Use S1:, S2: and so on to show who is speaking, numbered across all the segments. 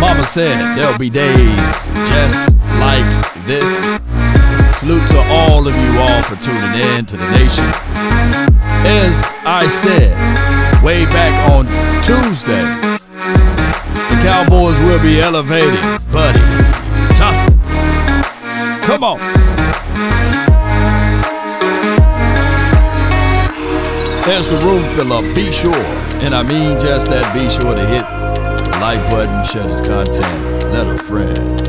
S1: Mama said there'll be days just like this. Salute to all of you all for tuning in to the nation. As I said way back on Tuesday, the Cowboys will be elevating Buddy Johnson. Come on. There's the room filler. Be sure, and I mean just that, be sure to hit the like button, share this content, let a friend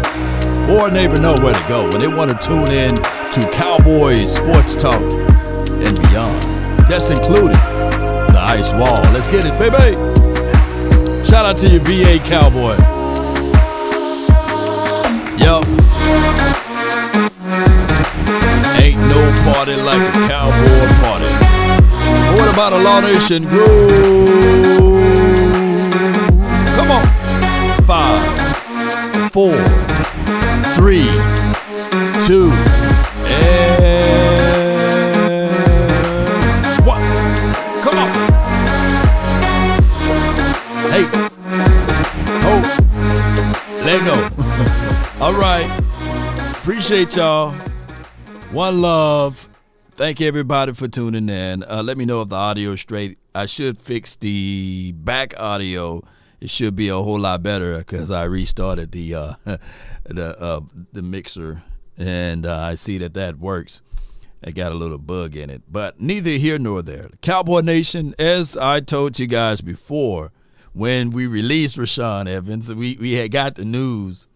S1: or a neighbor know where to go when they want to tune in to Cowboys sports talk and beyond. That's including the ice wall. Let's get it, baby. Shout out to your VA Cowboy. Yup. Ain't no party like a Cowboy party. What about a Law Nation groove? Come on. 5, 4, 3, 2, and 1. Come on. Hey. Oh. Let go. All right. Appreciate y'all. One love. Thank everybody for tuning in. Let me know if the audio is straight. I should fix the back audio. It should be a whole lot better because I restarted the mixer, and I see that works. I got a little bug in it, but neither here nor there. Cowboy Nation, as I told you guys before, when we released Rashaan Evans, we had got the news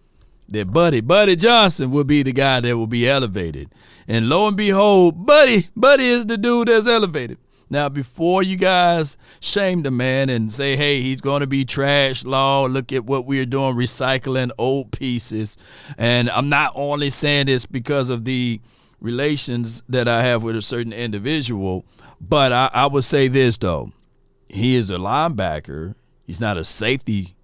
S1: that Buddy Johnson will be the guy that will be elevated. And lo and behold, Buddy is the dude that's elevated. Now, before you guys shame the man and say, hey, he's going to be trash law, look at what we're doing, recycling old pieces. And I'm not only saying this because of the relations that I have with a certain individual, but I would say this, though. He is a linebacker. He's not a safety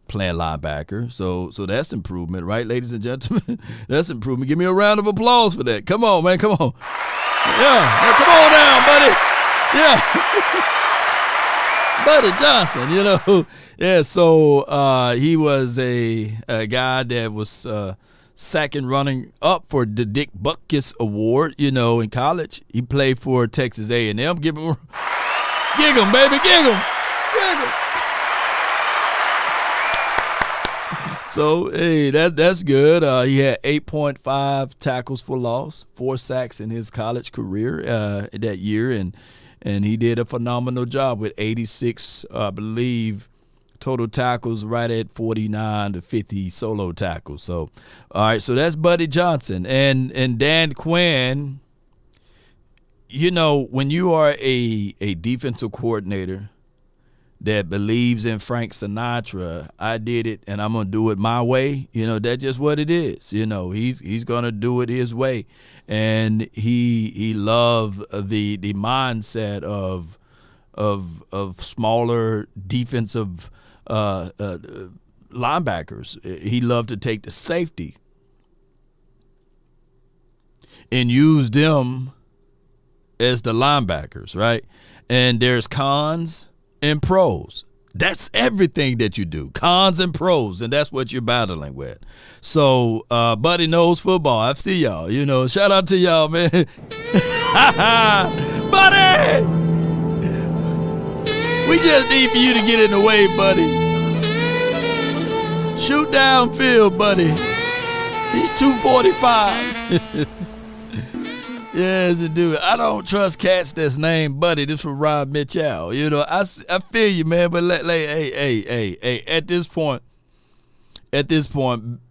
S1: playing linebacker, so that's improvement, right, ladies and gentlemen? That's improvement. Give me a round of applause for that. Come on, man, come on. Yeah, now come on down, buddy. Yeah. Buddy Johnson, you know. Yeah, so he was a guy that was second running up for the Dick Butkus Award, you know, in college. He played for Texas A&M. Gig him, baby, gig him. So, hey, that's good. He had 8.5 tackles for loss, 4 sacks in his college career that year, and he did a phenomenal job with 86, I believe, total tackles, right at 49 to 50 solo tackles. So, all right, so that's Buddy Johnson. And Dan Quinn, you know, when you are a defensive coordinator that believes in Frank Sinatra, I did it and I'm going to do it my way. You know, that's just what it is. You know, he's going to do it his way. And he loved the mindset of smaller defensive linebackers. He loved to take the safety and use them as the linebackers, right? And there's cons and pros. That's everything that you do. Cons and pros, and that's what you're battling with. So, Buddy knows football. I see y'all. You know, shout out to y'all, man. Buddy! We just need for you to get in the way, buddy. Shoot downfield, buddy. He's 245. Yes, dude. I don't trust cats that's named Buddy. This from Rob Mitchell. You know, I feel you, man. But hey. At this point,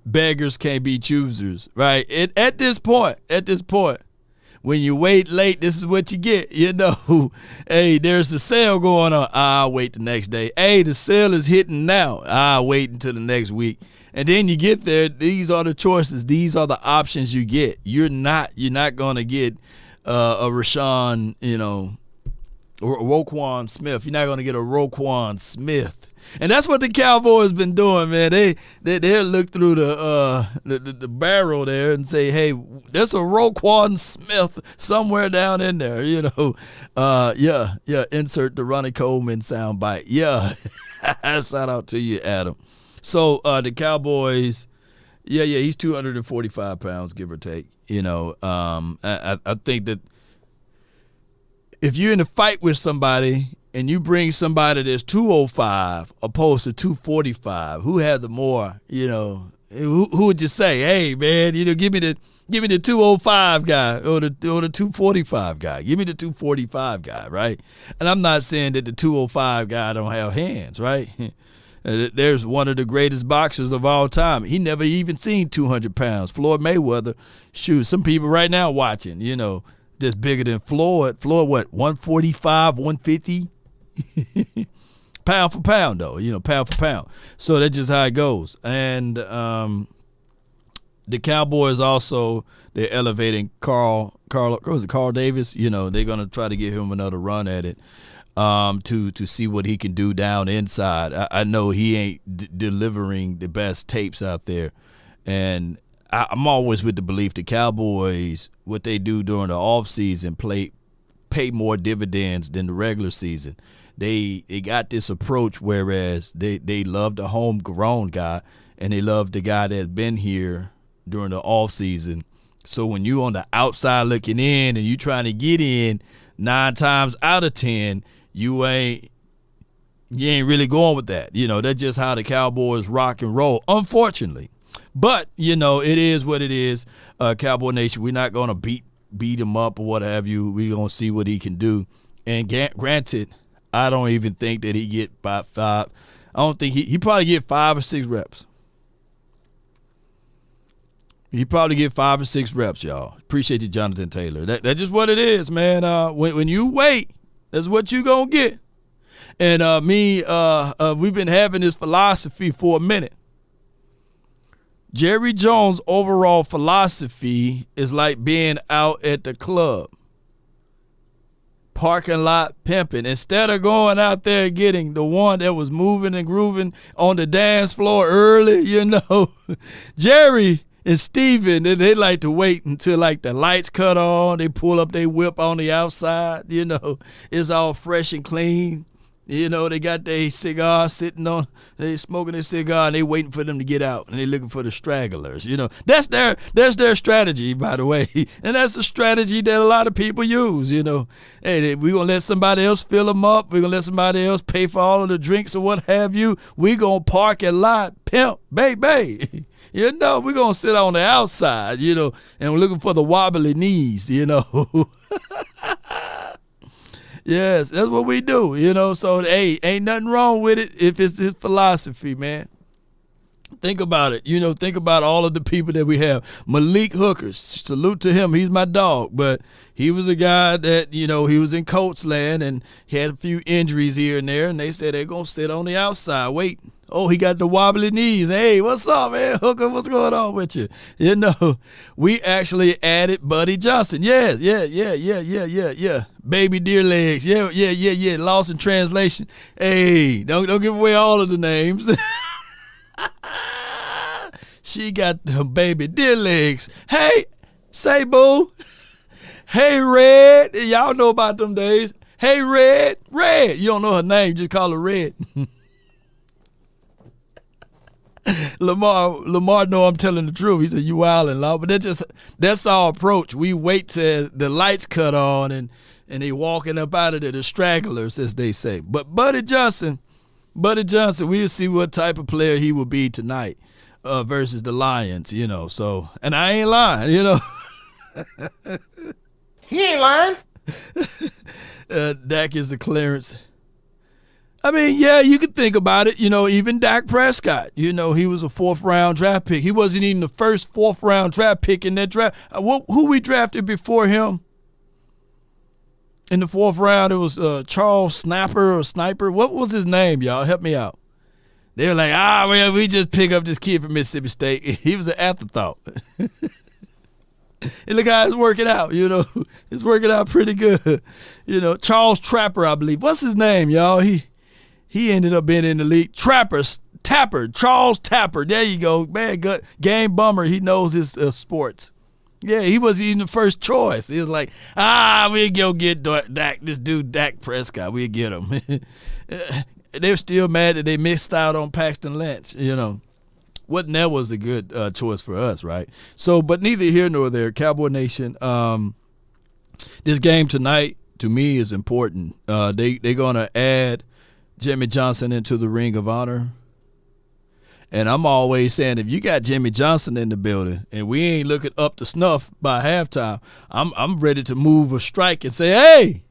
S1: beggars can't be choosers, right? At this point, when you wait late, this is what you get. You know, hey, there's a sale going on. I'll wait the next day. Hey, the sale is hitting now. I'll wait until the next week. And then you get there, these are the choices. These are the options you get. You're not going to get a Rashaan, you know, or a Roquan Smith. You're not going to get a Roquan Smith. And that's what the Cowboys been doing, man. They'll look through the barrel there and say, hey, there's a Roquan Smith somewhere down in there, you know. Yeah, insert the Ronnie Coleman soundbite. Yeah, shout out to you, Adam. So the Cowboys, yeah, he's 245 pounds, give or take. I think that if you're in a fight with somebody and you bring somebody that's 205 opposed to 245, who had the more, who would you say, hey, man, give me the 205 guy or the 245 guy. Give me the 245 guy, right? And I'm not saying that the 205 guy don't have hands, right? There's one of the greatest boxers of all time. He never even seen 200 pounds. Floyd Mayweather, shoot, some people right now watching, that's bigger than Floyd. Floyd, what, 145, 150? Pound for pound, though, pound for pound. So that's just how it goes. And the Cowboys also, they're elevating Carl Davis. They're going to try to give him another run at it. To see what he can do down inside. I know he ain't delivering the best tapes out there, and I'm always with the belief the Cowboys, what they do during the off season, pay more dividends than the regular season. They got this approach, whereas they love the homegrown guy and they love the guy that's been here during the off season. So when you on the outside looking in and you trying to get in, 9 times out of 10. You ain't really going with that. That's just how the Cowboys rock and roll, unfortunately. But, it is what it is. Cowboy Nation, we're not going to beat him up or what have you. We're going to see what he can do. And granted, I don't even think that he get five. I don't think he probably get 5 or 6 reps. He probably get 5 or 6 reps, y'all. Appreciate you, Jonathan Taylor. That's just what it is, man. When you wait, that's what you gonna get. And we've been having this philosophy for a minute. Jerry Jones' overall philosophy is like being out at the club, parking lot pimping. Instead of going out there getting the one that was moving and grooving on the dance floor early, Jerry and Steven, they like to wait until like the lights cut on. They pull up their whip on the outside. It's all fresh and clean. They got their cigar sitting on. They smoking their cigar and they waiting for them to get out and they looking for the stragglers. That's their strategy, by the way, and that's a strategy that a lot of people use. Hey, we gonna let somebody else fill them up. We gonna let somebody else pay for all of the drinks or what have you. We gonna park a lot, pimp, baby. We're going to sit on the outside, and we're looking for the wobbly knees, Yes, that's what we do, So, hey, ain't nothing wrong with it if it's his philosophy, man. Think about it. Think about all of the people that we have. Malik Hooker, salute to him. He's my dog. But he was a guy that, he was in Colts land and he had a few injuries here and there. And they said they're going to sit on the outside waiting. Oh, he got the wobbly knees. Hey, what's up, man? Hooker, what's going on with you? We actually added Buddy Johnson. Yeah. Baby deer legs. Yeah. Lost in translation. Hey, don't give away all of the names. She got the baby deer legs. Hey, say boo. Hey, Red. Y'all know about them days. Hey, Red. You don't know her name, just call her Red. Lamar know I'm telling the truth. He said, you wildin', law. But that's our approach. We wait till the lights cut on and they walking up out of there, the stragglers, as they say. But Buddy Johnson, we'll see what type of player he will be tonight versus the Lions, So, and I ain't lying,
S2: He ain't lying.
S1: Dak is a clearance. I mean, yeah, you could think about it. Even Dak Prescott, he was a 4th-round draft pick. He wasn't even the first 4th-round draft pick in that draft. Who we drafted before him? In the 4th round, it was Charles Sniper. What was his name, y'all? Help me out. They were like, well, we just pick up this kid from Mississippi State. He was an afterthought. And look how it's working out, It's working out pretty good. Charles Trapper, I believe. What's his name, y'all? He ended up being in the league. Charles Tapper. There you go. Man, good game bummer. He knows his sports. Yeah, he wasn't even the first choice. He was like, we'll go get Dak, this dude Dak Prescott. We'll get him. they're still mad that they missed out on Paxton Lynch. Wasn't that was a good choice for us, right? So, but neither here nor there. Cowboy Nation, this game tonight to me is important. They're going to add Jimmy Johnson into the Ring of Honor. And I'm always saying, if you got Jimmy Johnson in the building and we ain't looking up to snuff by halftime, I'm ready to move a strike and say, hey,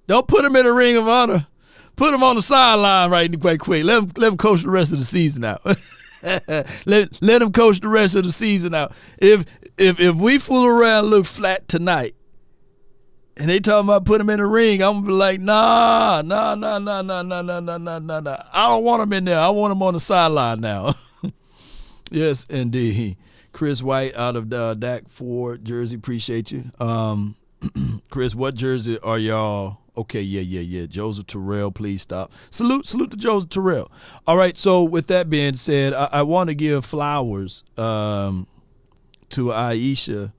S1: don't put him in the Ring of Honor. Put him on the sideline right quick. Let him coach the rest of the season out. let him coach the rest of the season out. If we fool around and look flat tonight, and they talking about put him in the ring, I'm gonna be like, nah. I don't want him in there. I want him on the sideline now. Yes, indeed. Chris White out of DAC 4 jersey. Appreciate you. Chris, what jersey are y'all? Okay, yeah. Joseph Terrell, please stop. Salute to Joseph Terrell. All right, so with that being said, I want to give flowers to Aisha.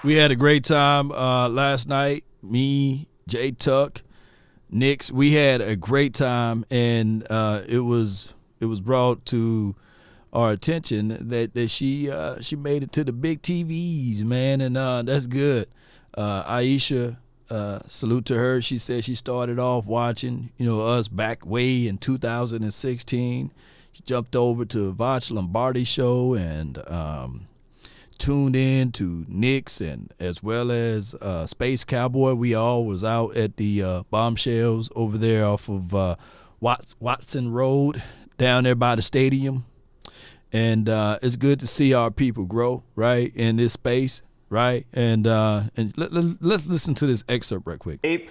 S1: We had a great time last night. Me, Jay Tuck, Nix. We had a great time, and it was brought to our attention that she made it to the big TVs, man, and that's good. Aisha, salute to her. She said she started off watching, us back way in 2016. She jumped over to Voch Lombardi show and tuned in to Knicks and as well as Space Cowboy. We all was out at the Bombshells over there off of Watson Road down there by the stadium. And it's good to see our people grow, right, in this space, right? And let's listen to this excerpt right quick.
S2: Ape,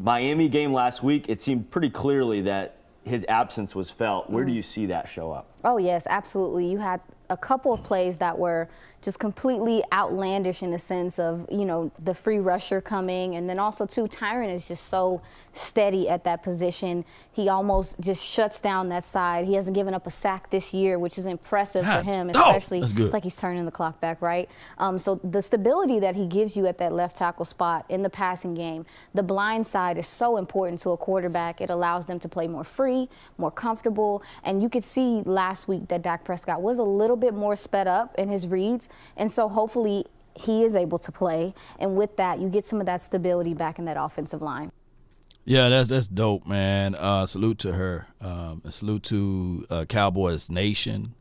S2: Miami game last week, it seemed pretty clearly that his absence was felt. Where do you see that show up?
S3: Oh, yes, absolutely. You had a couple of plays that were just completely outlandish in the sense of, the free rusher coming. And then also, too, Tyron is just so steady at that position. He almost just shuts down that side. He hasn't given up a sack this year, which is impressive for him, especially. It's like he's turning the clock back, right? So the stability that he gives you at that left tackle spot in the passing game, the blind side is so important to a quarterback. It allows them to play more free, more comfortable. And you could see last week that Dak Prescott was a little bit more sped up in his reads. And so hopefully he is able to play. And with that, you get some of that stability back in that offensive line.
S1: Yeah, that's dope, man. Salute to her. Salute to Cowboys Nation.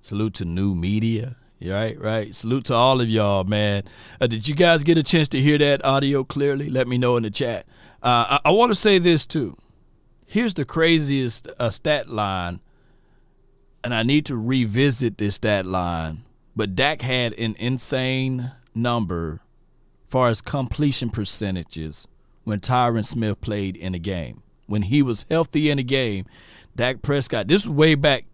S1: Salute to new media. Right. Salute to all of y'all, man. Did you guys get a chance to hear that audio clearly? Let me know in the chat. I want to say this, too. Here's the craziest stat line, and I need to revisit this stat line. But Dak had an insane number as far as completion percentages when Tyron Smith played in a game. When he was healthy in a game, Dak Prescott, this was way back,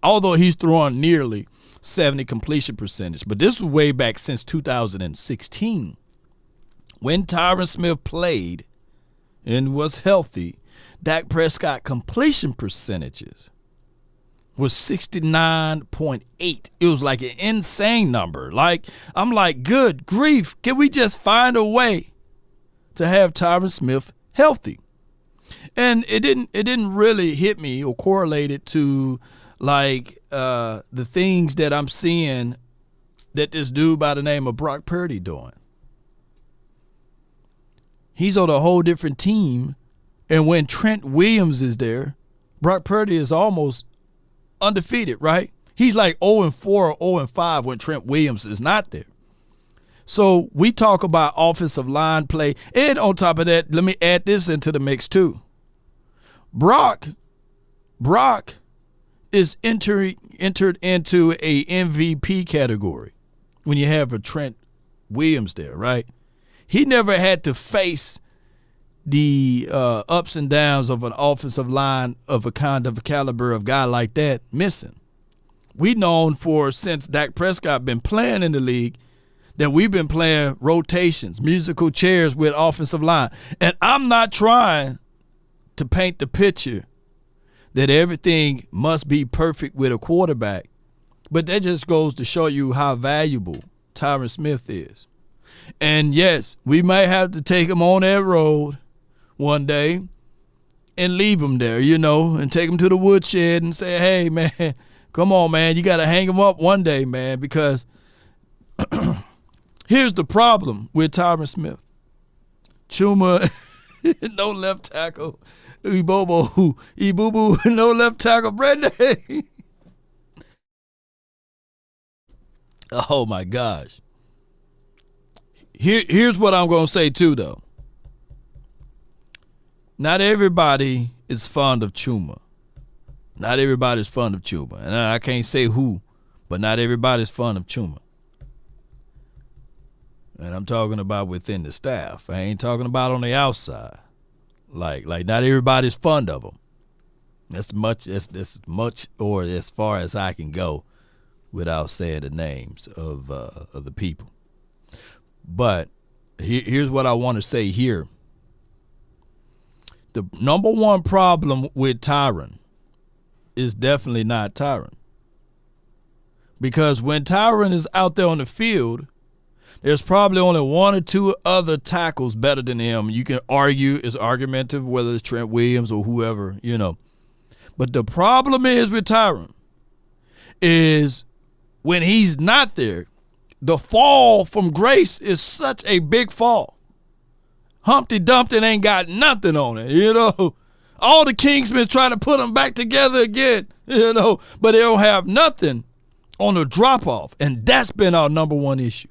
S1: although he's throwing nearly 70 completion percentage, but this was way back since 2016. When Tyron Smith played and was healthy, Dak Prescott completion percentages was 69.8. It was like an insane number. I'm like, good grief, can we just find a way to have Tyron Smith healthy? And it didn't really hit me or correlate it to the things that I'm seeing that this dude by the name of Brock Purdy doing. He's on a whole different team, and when Trent Williams is there, Brock Purdy is almost undefeated, right? He's like 0-4 or 0-5 when Trent Williams is not there. So we talk about offensive line play, and on top of that, let me add this into the mix too. Brock is entered into a MVP category when you have a Trent Williams there, right? He never had to face the ups and downs of an offensive line of a kind of a caliber of guy like that missing. We known for, since Dak Prescott been playing in the league, that we've been playing rotations, musical chairs with offensive line. And I'm not trying to paint the picture that everything must be perfect with a quarterback, but that just goes to show you how valuable Tyron Smith is. And yes, we might have to take him on that road one day and leave him there, and take him to the woodshed and say, hey, man, come on, man, you got to hang him up one day, man, because here's the problem with Tyron Smith. Chuma, no left tackle. Ibubu, no left tackle. Brandon. Oh, my gosh. Here's what I'm going to say, too, though. Not everybody is fond of Chuma. Not everybody's fond of Chuma. And I can't say who, but not everybody's fond of Chuma. And I'm talking about within the staff. I ain't talking about on the outside. Like not everybody's fond of him. That's much or as far as I can go without saying the names of the people. But here's what I want to say here. The number one problem with Tyron is definitely not Tyron. Because when Tyron is out there on the field, there's probably only one or two other tackles better than him. You can argue, it's argumentative, whether it's Trent Williams or whoever, But the problem is with Tyron is when he's not there, the fall from grace is such a big fall. Humpty Dumpty ain't got nothing on it, All the Kingsmen try to put them back together again, but they don't have nothing on the drop-off. And that's been our number one issue.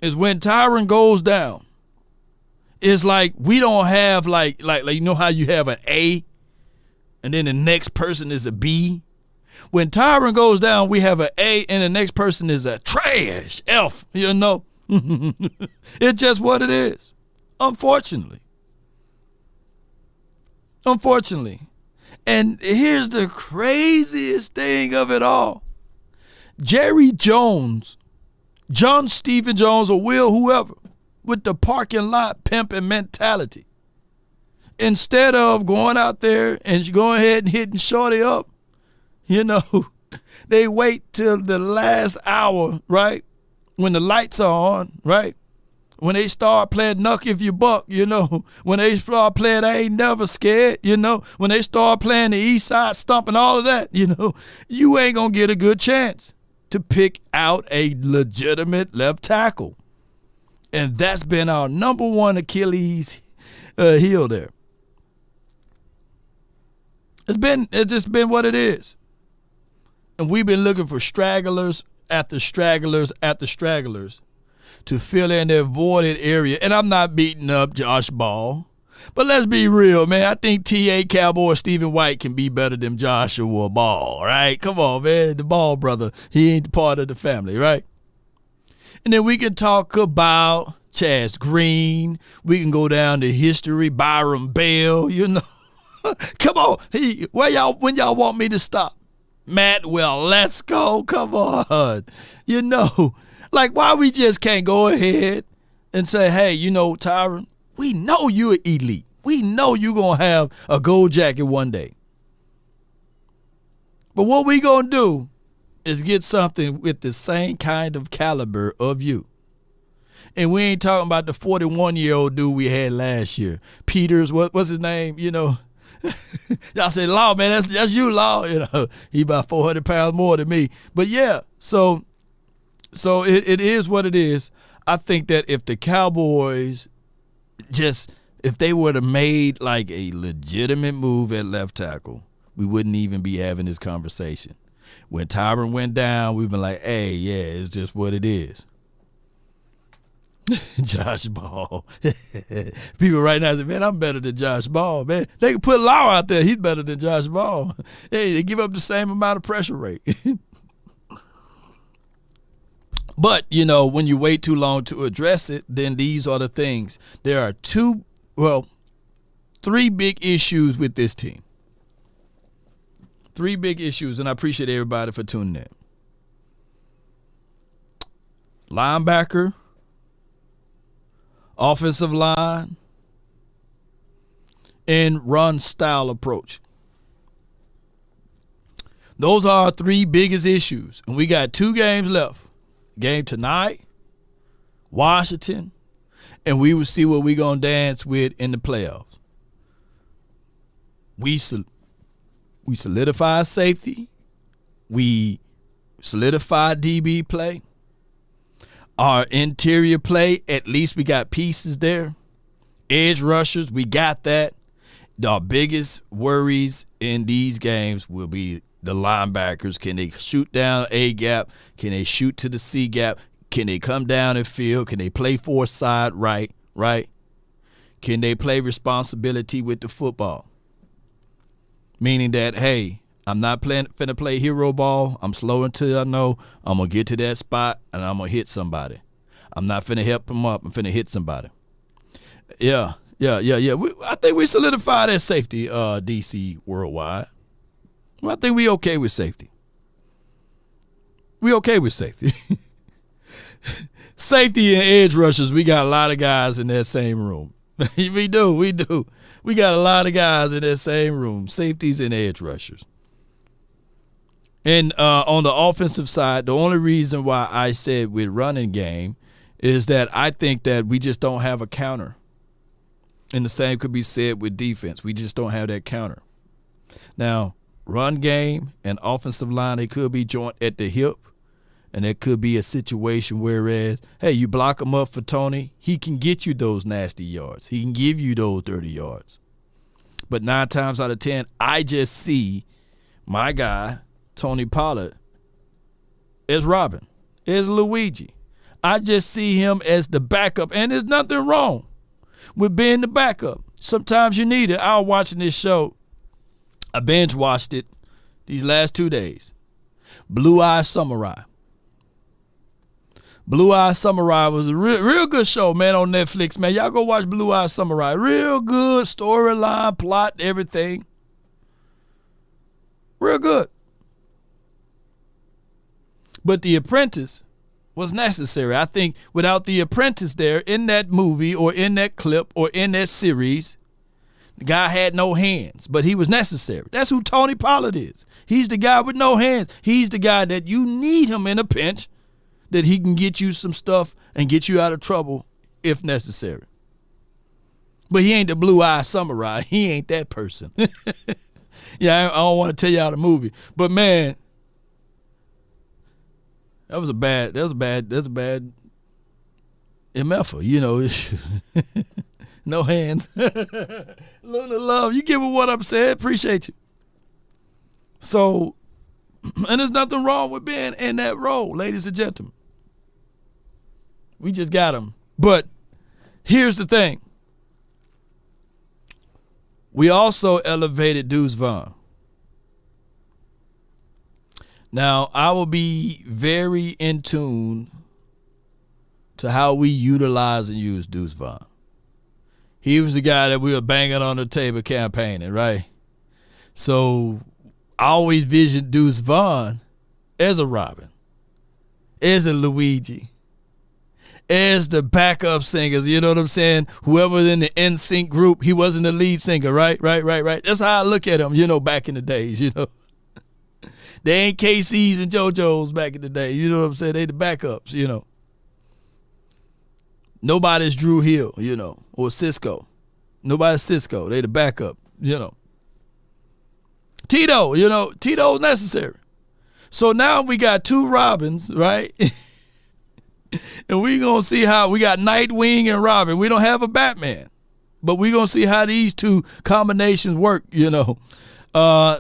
S1: Is when Tyron goes down, it's like we don't have like how you have an A and then the next person is a B. When Tyron goes down, we have an A and the next person is a trash F, It's just what it is, unfortunately. And here's the craziest thing of it all. Jerry Jones, John Stephen Jones or Will whoever, with the parking lot pimping mentality. Instead of going out there and going ahead and hitting Shorty up, they wait till the last hour, right? When the lights are on, right? When they start playing Knuck If You Buck, when they start playing I Ain't Never Scared, when they start playing the East Side Stomp and all of that, you ain't going to get a good chance to pick out a legitimate left tackle. And that's been our number one Achilles heel there. It's just been what it is. And we've been looking for stragglers after stragglers after stragglers to fill in their voided area. And I'm not beating up Josh Ball. But let's be real, man. I think T.A. Cowboy Stephen White can be better than Joshua Ball, right? Come on, man. The Ball brother, he ain't part of the family, right? And then we can talk about Chaz Green. We can go down to history, Byron Bell, Come on. When y'all want me to stop? Matt, well, let's go. Come on. Why we just can't go ahead and say, hey, Tyron, we know you're elite. We know you're going to have a gold jacket one day. But what we going to do is get something with the same kind of caliber of you. And we ain't talking about the 41-year-old dude we had last year. Peters, what's his name? Y'all say, Law, man, that's you, Law. He about 400 pounds more than me. But yeah, so it is what it is. I think that if the Cowboys if they would have made like a legitimate move at left tackle, we wouldn't even be having this conversation. When Tyron went down, we've been like, hey, yeah, it's just what it is. Josh Ball. People right now say, man, I'm better than Josh Ball, man. They can put Law out there. He's better than Josh Ball. Hey, they give up the same amount of pressure rate. But, when you wait too long to address it, then these are the things. There are three big issues with this team. Three big issues, and I appreciate everybody for tuning in. Linebacker, offensive line, and run style approach. Those are our three biggest issues, and we got 2 games left. Game tonight Washington, and we will see what we're going to dance with in the playoffs. We solidify safety. We solidify DB play. Our interior play, at least we got pieces there. Edge rushers, we got that. Our biggest worries in these games will be the linebackers. Can they shoot down A gap? Can they shoot to the C gap? Can they come down and field? Can they play four side right? Can they play responsibility with the football? Meaning that, hey, I'm not finna play hero ball. I'm slow until I know I'm going to get to that spot and I'm going to hit somebody. I'm not finna help them up. I'm finna hit somebody. Yeah. I think we solidified that safety, DC worldwide. I think we okay with safety. We okay with safety. Safety and edge rushers, we got a lot of guys in that same room. We do. We got a lot of guys in that same room, safeties and edge rushers. And on the offensive side, the only reason why I said with running game is that I think that we just don't have a counter. And the same could be said with defense. We just don't have that counter. Now, run game and offensive line, they could be joint at the hip. And it could be a situation whereas, hey, you block him up for Tony, he can get you those nasty yards. He can give you those dirty yards. But 9 times out of 10, I just see my guy, Tony Pollard, as Robin, as Luigi. I just see him as the backup. And there's nothing wrong with being the backup. Sometimes you need it. I was watching this show. I binge watched it these last 2 days. Blue Eye Samurai. Blue Eye Samurai was a real good show, man, on Netflix, man. Y'all go watch Blue Eye Samurai. Real good storyline, plot, everything. Real good. But The Apprentice was necessary. I think without The Apprentice there in that movie or in that clip or in that series, the guy had no hands, but he was necessary. That's who Tony Pollard is. He's the guy with no hands. He's the guy that you need him in a pinch, that he can get you some stuff and get you out of trouble if necessary. But he ain't the Blue Eye Samurai. He ain't that person. Yeah, I don't want to tell y'all the movie. But man, that's a bad MF-er, you know. No hands. Little love. You give me what I'm saying. Appreciate you. So, and there's nothing wrong with being in that role, ladies and gentlemen. We just got him. But here's the thing. We also elevated Deuce Vaughn. Now, I will be very in tune to how we utilize and use Deuce Vaughn. He was the guy that we were banging on the table campaigning, right? So I always visioned Deuce Vaughn as a Robin, as a Luigi, as the backup singers, you know what I'm saying? Whoever's in the NSYNC group, he wasn't the lead singer, right? That's how I look at him, you know, back in the days, you know. They ain't KC's and JoJo's back in the day, you know what I'm saying? They the backups, you know. Nobody's Drew Hill, you know, or Cisco. Nobody's Cisco. They the backup, you know. Tito, you know, Tito's necessary. So now we got 2 Robins, right? And we going to see how we got Nightwing and Robin. We don't have a Batman. But we going to see how these 2 combinations work, you know.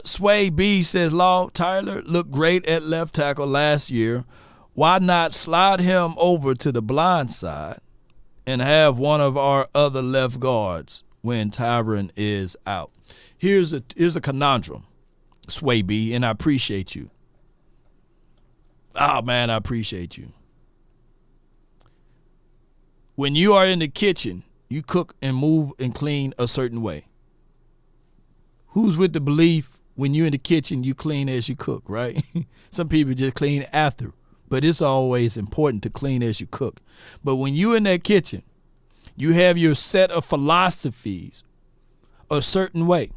S1: Sway B says, Law, Tyler looked great at left tackle last year. Why not slide him over to the blind side and have one of our other left guards when Tyron is out? Here's a conundrum, Sway B, and I appreciate you. Oh, man, I appreciate you. When you are in the kitchen, you cook and move and clean a certain way. Who's with the belief when you're in the kitchen, you clean as you cook, right? Some people just clean after, but it's always important to clean as you cook. But when you're in that kitchen, you have your set of philosophies a certain way,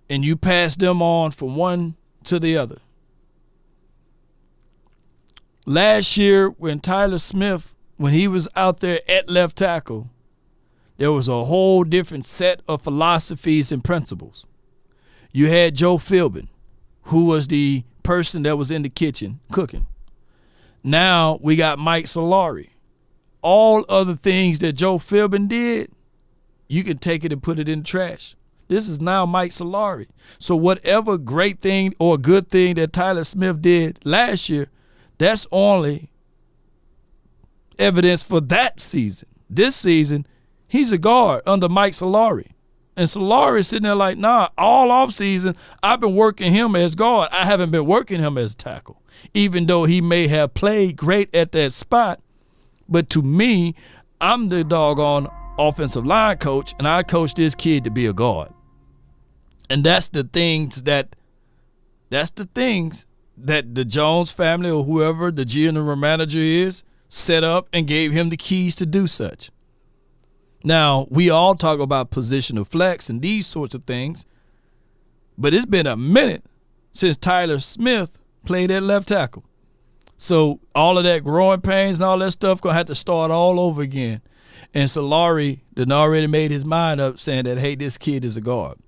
S1: and you pass them on from one to the other. Last year when Tyler Smith, when he was out there at left tackle, there was a whole different set of philosophies and principles. You had Joe Philbin, who was the person that was in the kitchen cooking. Now we got Mike Solari. All other things that Joe Philbin did, you can take it and put it in the trash. This is now Mike Solari. So whatever great thing or good thing that Tyler Smith did last year, that's only evidence for that season. This season, he's a guard under Mike Solari. And Solari is sitting there like, nah, all offseason, I've been working him as guard. I haven't been working him as tackle, even though he may have played great at that spot. But to me, I'm the doggone offensive line coach, and I coach this kid to be a guard. And that's the things that the Jones family or whoever the general manager is set up and gave him the keys to do such. Now, we all talk about positional flex and these sorts of things, but it's been a minute since Tyler Smith played at left tackle. So all of that growing pains and all that stuff going to have to start all over again. And Solari done already made his mind up saying that, hey, this kid is a guard.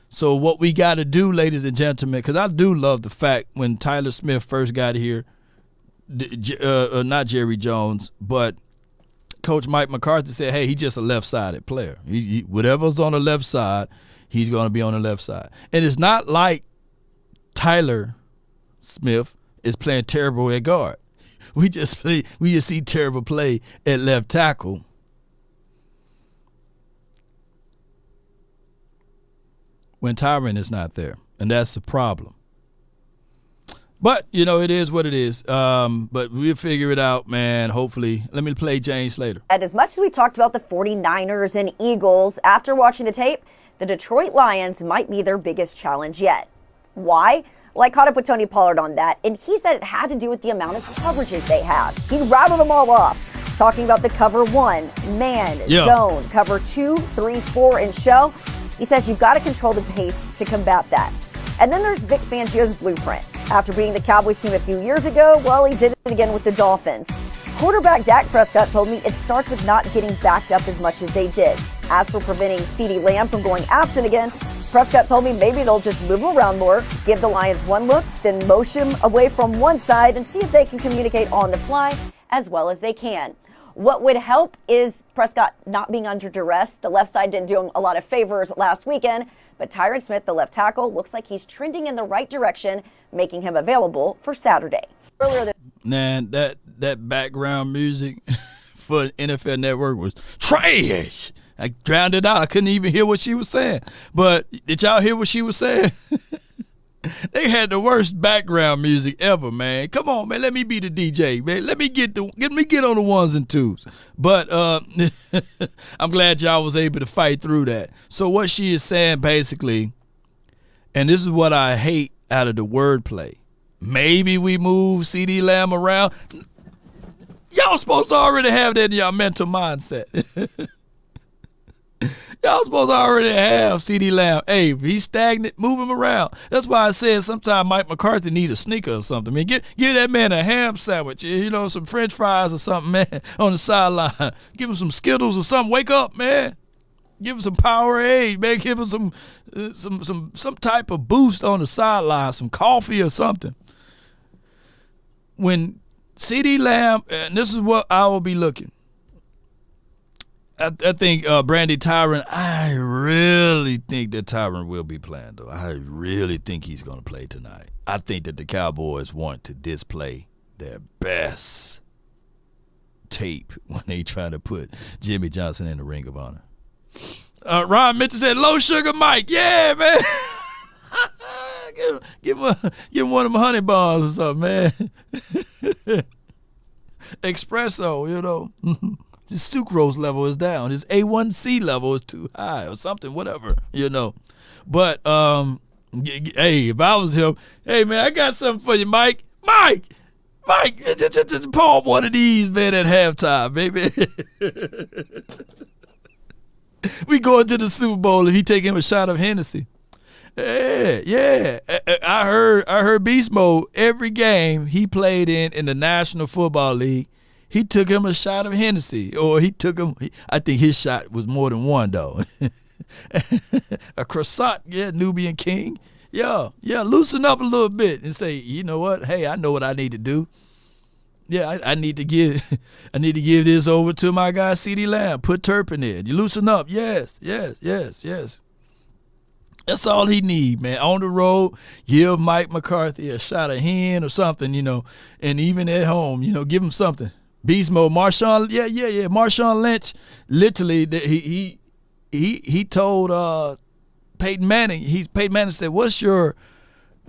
S1: So what we got to do, ladies and gentlemen, because I do love the fact when Tyler Smith first got here, not Jerry Jones, but Coach Mike McCarthy said, hey, he's just a left-sided player. Whatever's on the left side, he's going to be on the left side. And it's not like Tyler Smith is playing terrible at guard. We just see terrible play at left tackle. When Tyron is not there, and that's the problem. But, it is what it is. But we'll figure it out, man, hopefully. Let me play James Slater.
S4: And as much as we talked about the 49ers and Eagles, after watching the tape, the Detroit Lions might be their biggest challenge yet. Why? Well, I caught up with Tony Pollard on that, and he said it had to do with the amount of coverages they have. He rattled them all off, talking about the cover 1, man, zone, cover 2, 3, 4, and show. He says you've got to control the pace to combat that. And then there's Vic Fangio's blueprint. After beating the Cowboys team a few years ago, well, he did it again with the Dolphins. Quarterback Dak Prescott told me it starts with not getting backed up as much as they did. As for preventing CeeDee Lamb from going absent again, Prescott told me maybe they'll just move him around more, give the Lions one look, then motion him away from one side and see if they can communicate on the fly as well as they can. What would help is Prescott not being under duress. The left side didn't do him a lot of favors last weekend, but Tyron Smith, the left tackle, looks like he's trending in the right direction, making him available for Saturday.
S1: Man, that background music for NFL Network was trash. I drowned it out. I couldn't even hear what she was saying. But did y'all hear what she was saying? They had the worst background music ever, man. Come on, man. Let me be the DJ, man. Let me get on the ones and twos. But I'm glad y'all was able to fight through that. So what she is saying basically, and this is what I hate out of the wordplay. Maybe we move CeeDee Lamb around. Y'all supposed to already have that in your mental mindset. Y'all supposed to already have CeeDee Lamb. Hey, if he's stagnant, move him around. That's why I said sometimes Mike McCarthy need a sneaker or something. I mean, give that man a ham sandwich, some French fries or something, man, on the sideline. Give him some Skittles or something. Wake up, man. Give him some Powerade, man. Give him some type of boost on the sideline, some coffee or something. When CeeDee Lamb, and this is what I will be looking. I think Brandy Tyron, I really think that Tyron will be playing, though. I really think he's going to play tonight. I think that the Cowboys want to display their best tape when they try to put Jimmy Johnson in the Ring of Honor. Ron Mitchell said, low sugar Mike. Yeah, man. give him one of them honey bars or something, man. Espresso, His sucrose level is down. His A1C level is too high or something, whatever, But, hey, if I was him, hey, man, I got something for you, Mike. Mike, just pour one of these, man, at halftime, baby. We going to the Super Bowl and he take him a shot of Hennessy. Yeah. I heard Beast Mode every game he played in the National Football League. He took him a shot of Hennessy, or he took him. I think his shot was more than one though. A croissant, yeah, Nubian King. Yeah, loosen up a little bit and say, you know what? Hey, I know what I need to do. Yeah, I need to give this over to my guy CeeDee Lamb. Put Turpin in. You loosen up. Yes. That's all he need, man. On the road, give Mike McCarthy a shot of hen or something, and even at home, give him something. Beast mode. Marshawn, yeah. Marshawn Lynch, literally, he told Peyton Manning. Peyton Manning said, "What's your?"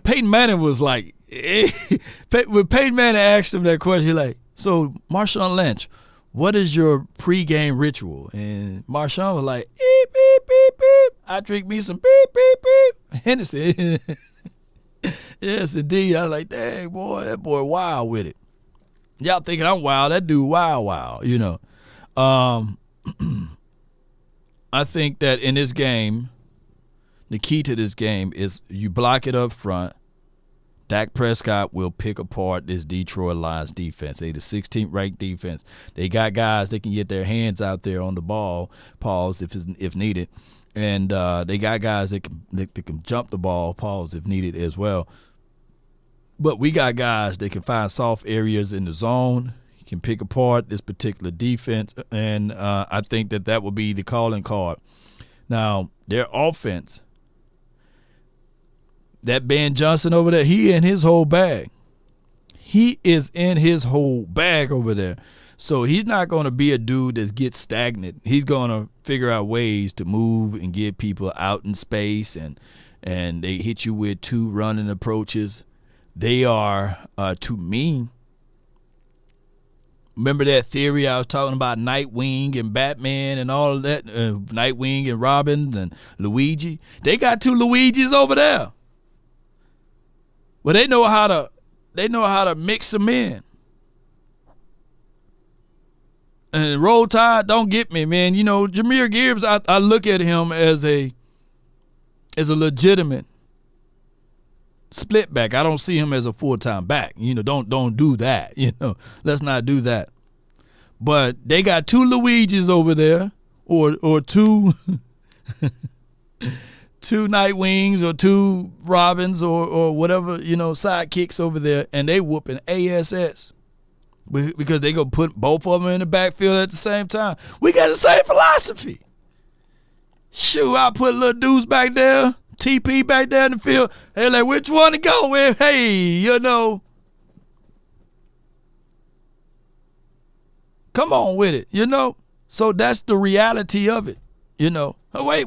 S1: Peyton Manning was like, when Peyton Manning asked him that question, he like, "So Marshawn Lynch, what is your pregame ritual?" And Marshawn was like, "Beep beep beep beep. I drink me some beep beep beep Hennessy." Yes, indeed. I was like, "Dang boy, that boy wild with it." Y'all thinking I'm wild? That dude wild. I think that in this game, the key to this game is you block it up front. Dak Prescott will pick apart this Detroit Lions defense. They the 16th ranked defense. They got guys that can get their hands out there on the ball, pause if needed, and they got guys that can jump the ball, pause if needed as well. But we got guys that can find soft areas in the zone, can pick apart this particular defense, and I think that will be the calling card. Now, their offense, that Ben Johnson over there, he in his whole bag. He is in his whole bag over there. So he's not going to be a dude that gets stagnant. He's going to figure out ways to move and get people out in space, and they hit you with two running approaches. They are, to me, remember that theory I was talking about, Nightwing and Batman and all of that, Nightwing and Robin and Luigi? They got two Luigis over there. Well, they know how to mix them in. And Roll Tide, don't get me, man. Jahmyr Gibbs, I look at him as a legitimate split back. I don't see him as a full-time back. Don't do that. Let's not do that. But they got two Luigis over there, or two two Nightwings or two Robins or whatever, sidekicks over there, and they whooping ASS because they gonna put both of them in the backfield at the same time. We got the same philosophy. Shoot, I put little dudes back there, TP back there in the field. Hey, like, which one to go with? Hey, come on with it, So that's the reality of it, Oh, wait.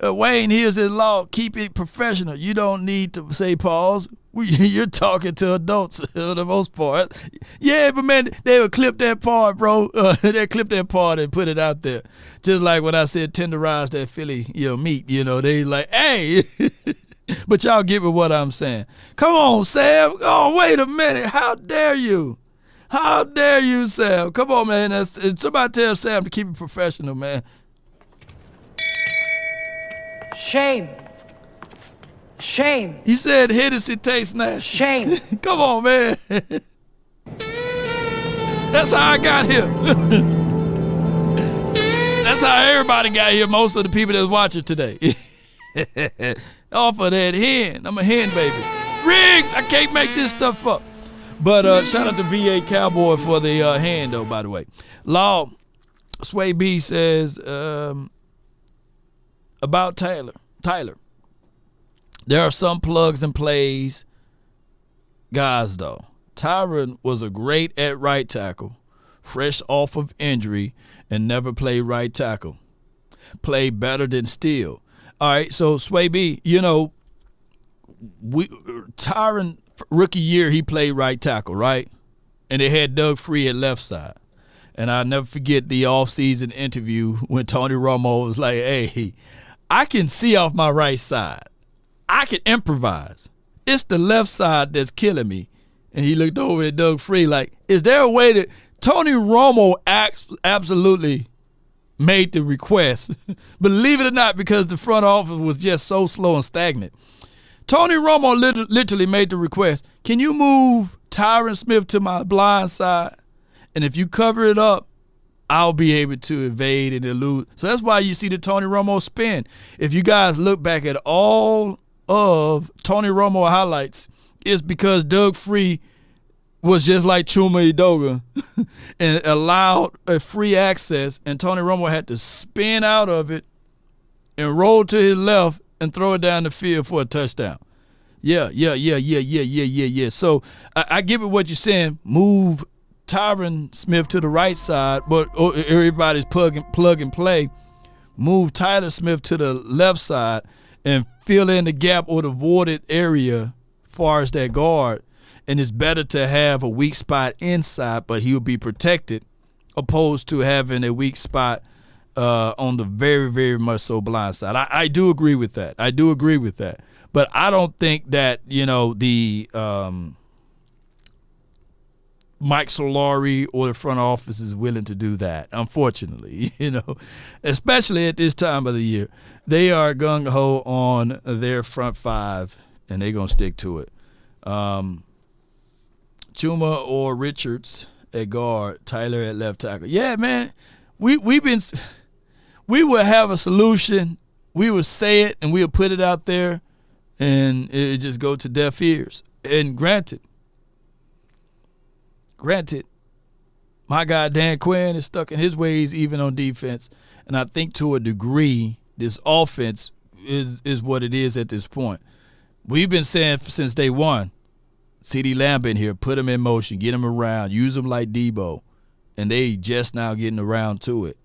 S1: Wayne, here's his law. Keep it professional. You don't need to say pause. You're talking to adults for the most part. Yeah, but man, they would clip that part, bro. They clip that part and put it out there. Just like when I said tenderize that Philly, meat. They like, hey. But y'all get me what I'm saying. Come on, Sam. Oh, wait a minute. How dare you? How dare you, Sam? Come on, man. Somebody tell Sam to keep it professional, man.
S5: Shame.
S1: He said Hennessy tastes nasty.
S5: Shame.
S1: Come on, man. That's how I got here. That's how everybody got here, most of the people that's watching today. Off of that hen. I'm a hen baby. Riggs, I can't make this stuff up. But shout out to VA Cowboy for the hand, though, by the way. Law, Sway B says about Tyler. There are some plugs and plays guys, though. Tyron was a great at right tackle, fresh off of injury, and never played right tackle. Played better than Steele. All right, so Sway B, Tyron, rookie year, he played right tackle, right? And they had Doug Free at left side. And I'll never forget the offseason interview when Tony Romo was like, hey, I can see off my right side. I can improvise. It's the left side that's killing me. And he looked over at Doug Free like, is there a way that Tony Romo absolutely made the request. Believe it or not, because the front office was just so slow and stagnant. Tony Romo literally made the request, can you move Tyron Smith to my blind side? And if you cover it up, I'll be able to evade and elude. So that's why you see the Tony Romo spin. If you guys look back at all of Tony Romo highlights, it's because Doug Free was just like Chuma Edoga and allowed a free access, and Tony Romo had to spin out of it and roll to his left and throw it down the field for a touchdown. Yeah. So I get it what you're saying. Move Tyron Smith to the right side, but everybody's plug and play. Move Tyler Smith to the left side and fill in the gap or the voided area far as that guard. And it's better to have a weak spot inside, but he'll be protected, opposed to having a weak spot on the very, very much so blind side. I do agree with that. But I don't think that, the Mike Solari or the front office is willing to do that, unfortunately, especially at this time of the year. They are gung-ho on their front five, and they're going to stick to it. Chuma or Richards at guard, Tyler at left tackle. Yeah, man, we will have a solution. We will say it, and we'll put it out there, and it just go to deaf ears. And granted, my guy Dan Quinn is stuck in his ways even on defense, and I think to a degree this offense is what it is at this point. We've been saying since day one, CeeDee Lamb in here, put him in motion, get him around, use him like Debo, and they just now getting around to it.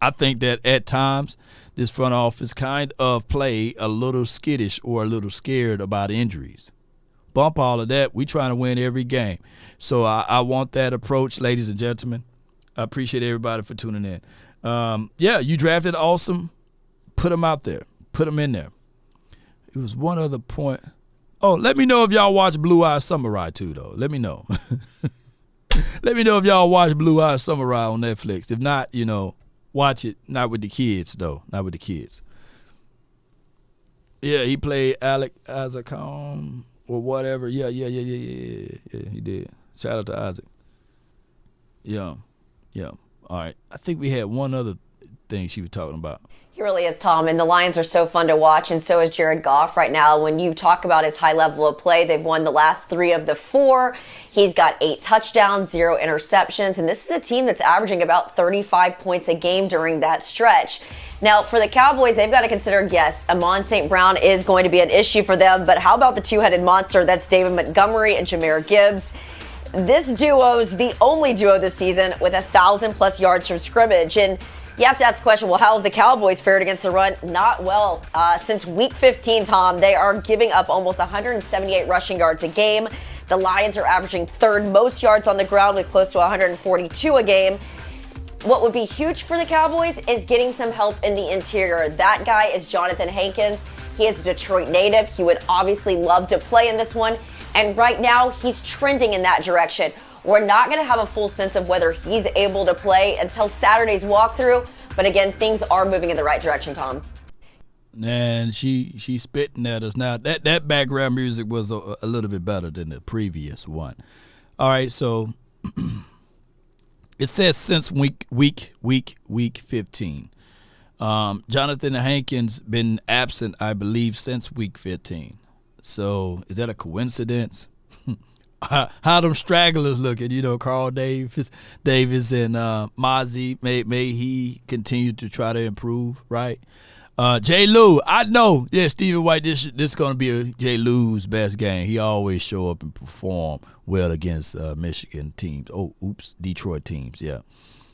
S1: I think that at times this front office kind of play a little skittish or a little scared about injuries. Bump all of that. We trying to win every game. So I want that approach, ladies and gentlemen. I appreciate everybody for tuning in. You drafted awesome. Put them out there. Put them in there. It was one other point. Oh, let me know if y'all watch Blue Eye Samurai too, though. Let me know. Let me know if y'all watch Blue Eye Samurai on Netflix. If not, watch it. Not with the kids, though. Not with the kids. Yeah, he played Alec Isaac or whatever. Yeah, he did. Shout out to Isaac. Yeah. All right. I think we had one other thing she was talking about.
S4: He really is, Tom, and the Lions are so fun to watch, and so is Jared Goff right now. When you talk about his high level of play, they've won the last 3 of the 4. He's got 8 touchdowns, 0 interceptions, and this is a team that's averaging about 35 points a game during that stretch. Now, for the Cowboys, they've got to consider, yes, Amon St. Brown is going to be an issue for them, but how about the two-headed monster that's David Montgomery and Jahmyr Gibbs? This duo's the only duo this season with 1,000-plus yards from scrimmage, and you have to ask the question, well, how's the Cowboys fared against the run? Not well. Since week 15, Tom, they are giving up almost 178 rushing yards a game. The Lions are averaging 3rd most yards on the ground with close to 142 a game. What would be huge for the Cowboys is getting some help in the interior. That guy is Jonathan Hankins. He is a Detroit native. He would obviously love to play in this one. And right now, he's trending in that direction. We're not going to have a full sense of whether he's able to play until Saturday's walkthrough. But again, things are moving in the right direction, Tom.
S1: And she's spitting at us now. That background music was a little bit better than the previous one. All right, so it says since week 15. Jonathan Hankins been absent, I believe, since week 15. So is that a coincidence? How them stragglers looking, Carl Davis and Mozzie, may he continue to try to improve, right? J. Lou, I know, Stephen White, this is going to be J. Lou's best game. He always show up and perform well against Michigan teams. Detroit teams, yeah.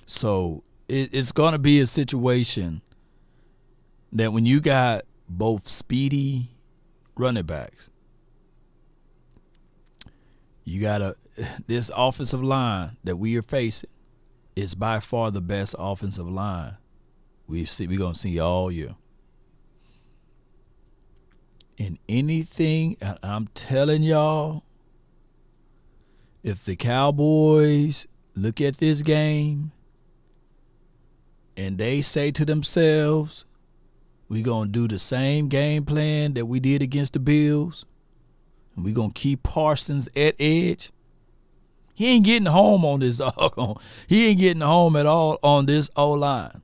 S1: So it's going to be a situation that when you got both speedy running backs, you got this offensive line that we are facing is by far the best offensive line we're going to see all year. And anything, I'm telling y'all, if the Cowboys look at this game and and they say to themselves, we're going to do the same game plan that we did against the Bills, and we're going to keep Parsons at edge, he ain't getting home on this. He ain't getting home at all on this O-line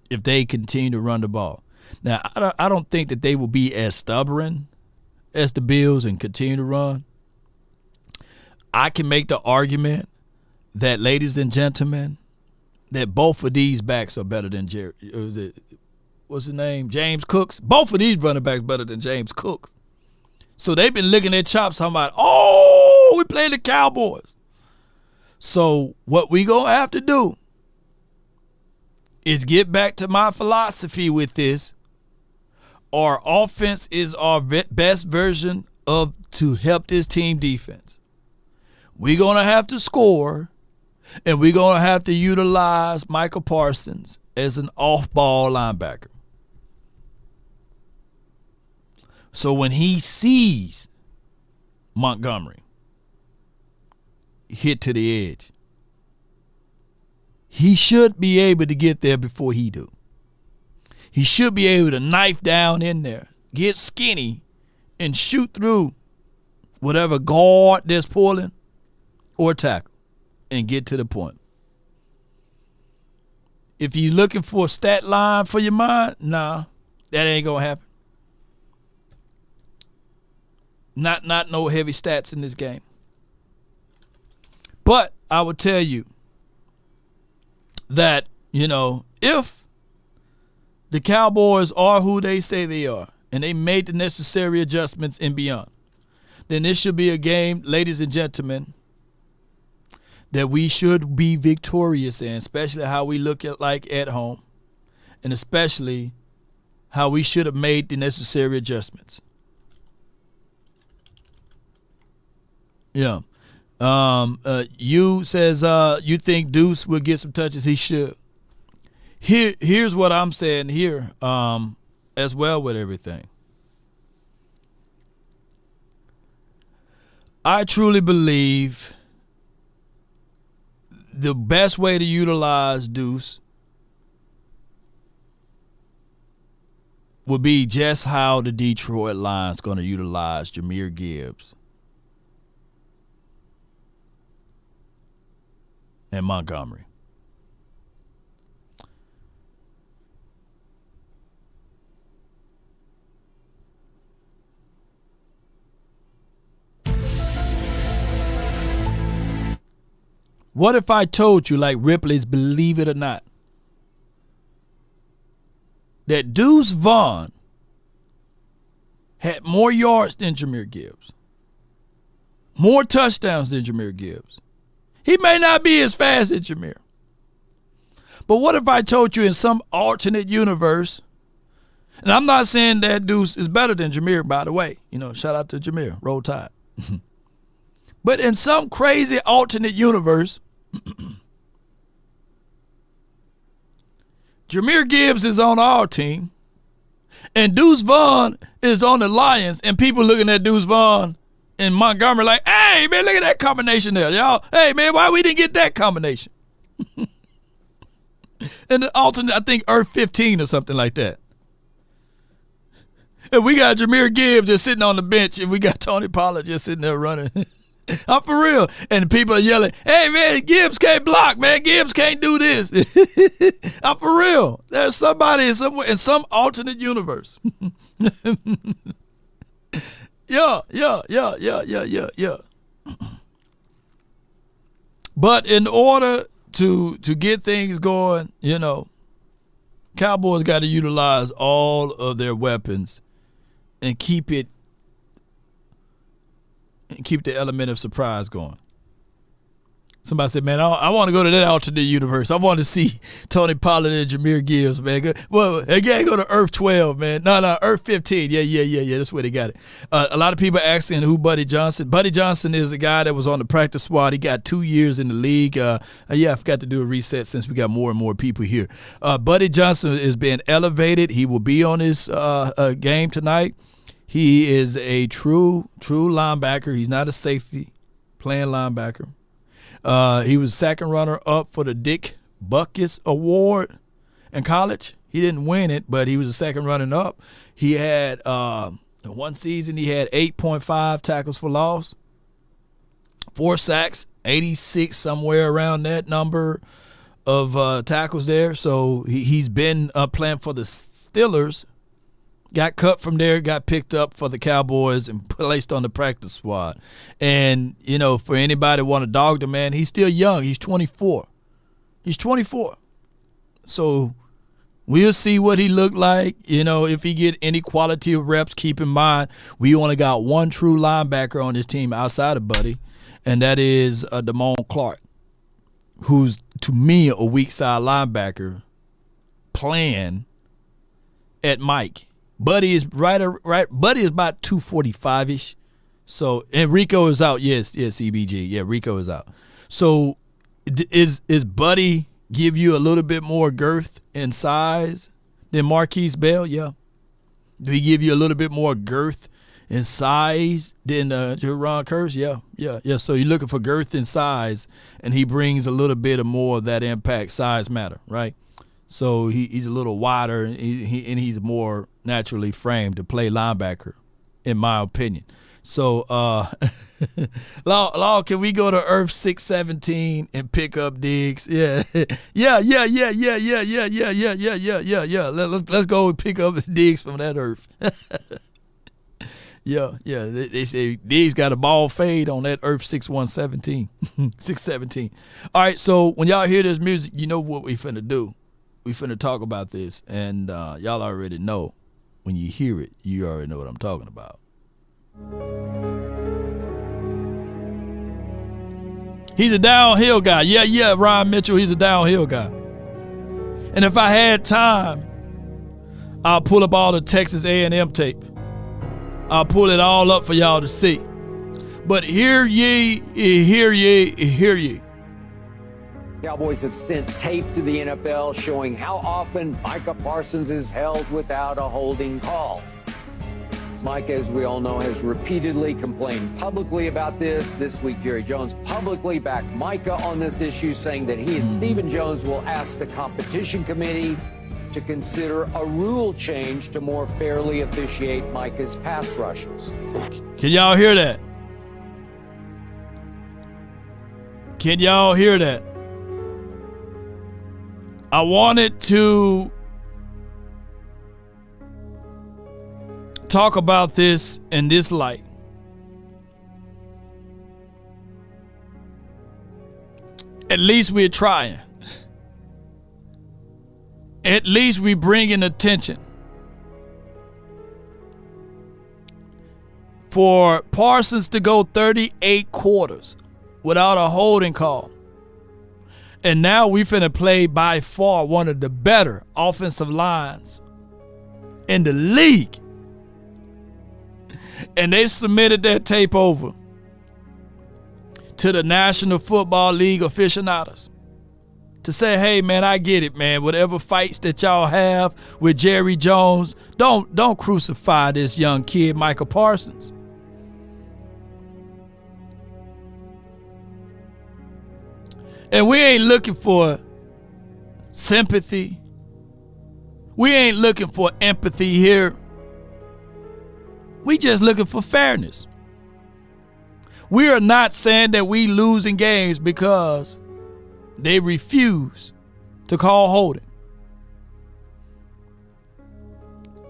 S1: if they continue to run the ball. Now, I don't think that they will be as stubborn as the Bills and continue to run. I can make the argument that, ladies and gentlemen, that both of these backs are better than what's his name? James Cooks. Both of these running backs better than James Cooks. So they've been licking their chops talking about, we played the Cowboys. So what we going to have to do is get back to my philosophy with this. Our offense is our best version of to help this team defense. We're going to have to score, and we're going to have to utilize Micah Parsons as an off-ball linebacker. So when he sees Montgomery hit to the edge, he should be able to get there before he do. He should be able to knife down in there, get skinny, and shoot through whatever guard that's pulling or tackle and get to the point. If you're looking for a stat line for your mind, nah, that ain't going to happen. Not no heavy stats in this game. But I would tell you that, if the Cowboys are who they say they are, and they made the necessary adjustments and beyond, then this should be a game, ladies and gentlemen, that we should be victorious in, especially how we look at home, and especially how we should have made the necessary adjustments. Yeah. You says you think Deuce will get some touches. He should. Here's what I'm saying here as well with everything. I truly believe the best way to utilize Deuce would be just how the Detroit Lions going to utilize Jahmyr Gibbs and Montgomery. What if I told you, like Ripley's Believe It or Not, that Deuce Vaughn had more yards than Jahmyr Gibbs, more touchdowns than Jahmyr Gibbs? He may not be as fast as Jahmyr. But what if I told you in some alternate universe, and I'm not saying that Deuce is better than Jahmyr, by the way. Shout out to Jahmyr. Roll Tide. But in some crazy alternate universe, Jahmyr Gibbs is on our team, and Deuce Vaughn is on the Lions, and people looking at Deuce Vaughn and Montgomery like, hey, man, look at that combination there, y'all. Hey, man, why we didn't get that combination? And the alternate, I think, Earth 15 or something like that. And we got Jahmyr Gibbs just sitting on the bench, and we got Tony Pollard just sitting there running. I'm for real. And people are yelling, hey, man, Gibbs can't block, man. Gibbs can't do this. I'm for real. There's somebody somewhere in some alternate universe. Yeah. But in order to get things going, Cowboys got to utilize all of their weapons and keep the element of surprise going. Somebody said, man, I want to go to that alternate universe. I want to see Tony Pollard and Jahmyr Gibbs, man. Well, again, go to Earth 12, man. No, Earth 15. Yeah. That's where they got it. A lot of people asking who Buddy Johnson. Buddy Johnson is a guy that was on the practice squad. He got 2 years in the league. I forgot to do a reset since we got more and more people here. Buddy Johnson is being elevated. He will be on his game tonight. He is a true linebacker. He's not a safety playing linebacker. He was second runner up for the Dick Butkus Award in college. He didn't win it, but he was the second running up. He had one season he had 8.5 tackles for loss, 4 sacks, 86 somewhere around that number of tackles there. So he's been playing for the Steelers. Got cut from there, got picked up for the Cowboys and placed on the practice squad. And, you know, for anybody want to dog the man, he's still young. He's 24. He's 24. So we'll see what he looked like. You know, if he get any quality of reps, keep in mind we only got one true linebacker on this team outside of Buddy, and that is Damone Clark, who's, to me, a weak side linebacker playing at Mike. Buddy is right. Buddy is about 245-ish. So, and Rico is out. Yes, EBG. Yeah, Rico is out. So, is Buddy give you a little bit more girth and size than Marquise Bell? Yeah. Do he give you a little bit more girth and size than Jerron Kearse? Yeah. So you're looking for girth and size, and he brings a little bit of more of that impact. Size matter, right? So he's a little wider, and he's more naturally framed to play linebacker, in my opinion. So, Law, can we go to Earth 617 and pick up Diggs? Yeah. Let's go and pick up Diggs from that Earth. Yeah. They say Diggs got a ball fade on that Earth 617. 617. All right, so when y'all hear this music, you know what we finna do. We finna talk about this, and y'all already know. When you hear it, you already know what I'm talking about. He's a downhill guy. Yeah, Ryan Mitchell, he's a downhill guy. And if I had time, I'll pull up all the Texas A&M tape. I'll pull it all up for y'all to see. But hear ye.
S6: Cowboys have sent tape to the NFL showing how often Micah Parsons is held without a holding call. Micah, as we all know, has repeatedly complained publicly about this. This week, Jerry Jones publicly backed Micah on this issue, saying that he and Stephen Jones will ask the competition committee to consider a rule change to more fairly officiate Micah's pass rushes.
S1: Can y'all hear that? Can y'all hear that? I wanted to talk about this in this light. At least we're trying. At least we bringing attention. For Parsons to go 38 quarters without a holding call. And now we finna play by far one of the better offensive lines in the league. And they submitted that tape over to the National Football League aficionados to say, hey, man, I get it, man. Whatever fights that y'all have with Jerry Jones, don't crucify this young kid, Micah Parsons. And we ain't looking for sympathy. We ain't looking for empathy here. We just looking for fairness. We are not saying that we losing games because they refuse to call holding.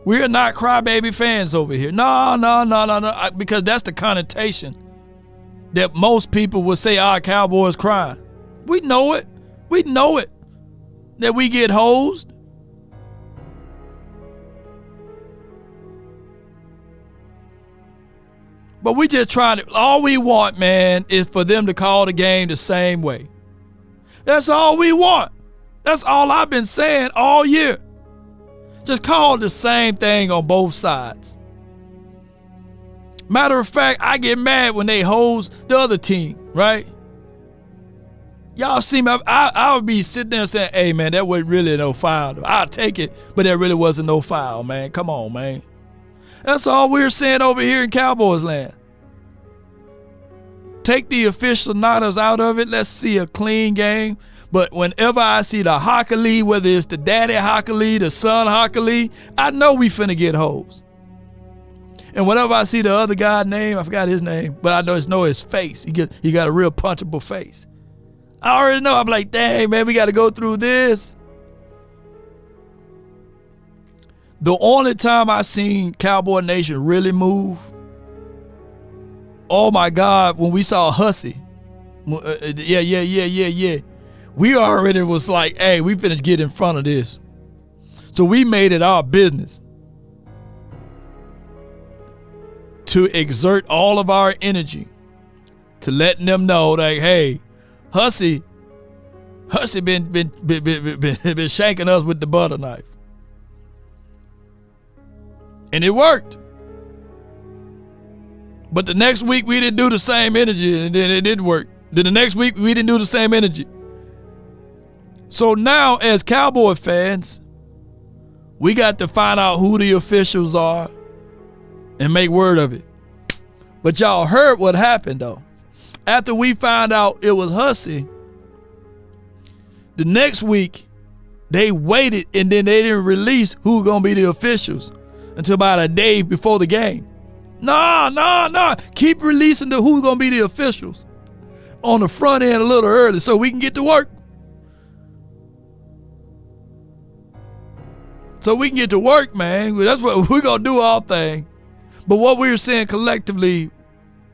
S1: We are not crybaby fans over here. No, because that's the connotation that most people would say our Cowboys crying. We know it. We know it. That we get hosed. But we just trying to, all we want, man, is for them to call the game the same way. That's all we want. That's all I've been saying all year. Just call the same thing on both sides. Matter of fact, I get mad when they hose the other team, right? Y'all see me, I would be sitting there saying, hey, man, that wasn't really no foul. I'll take it, but there really wasn't no foul, man. Come on, man. That's all we're saying over here in Cowboys land. Take the aficionados out of it. Let's see a clean game. But whenever I see the Hockley, whether it's the daddy Hockley, the son Hockley, I know we finna get hoes. And whenever I see the other guy's name, I forgot his name, but I know his face. He got a real punchable face. I already know. I'm like, dang, man, we got to go through this. The only time I seen Cowboy Nation really move, oh my God, when we saw Hussey. Yeah. We already was like, hey, we finna get in front of this. So we made it our business to exert all of our energy to letting them know, like, hey, Hussey been shanking us with the butter knife. And it worked. But the next week we didn't do the same energy, and then it didn't work. Then the next week we didn't do the same energy. So now as Cowboy fans, we got to find out who the officials are and make word of it. But y'all heard what happened though. After we found out it was Hussey, the next week they waited and then they didn't release who was gonna be the officials until about a day before the game. Nah. Keep releasing who's gonna be the officials on the front end a little early so we can get to work. So we can get to work, man. That's what we're going to do, our thing. But what we're saying collectively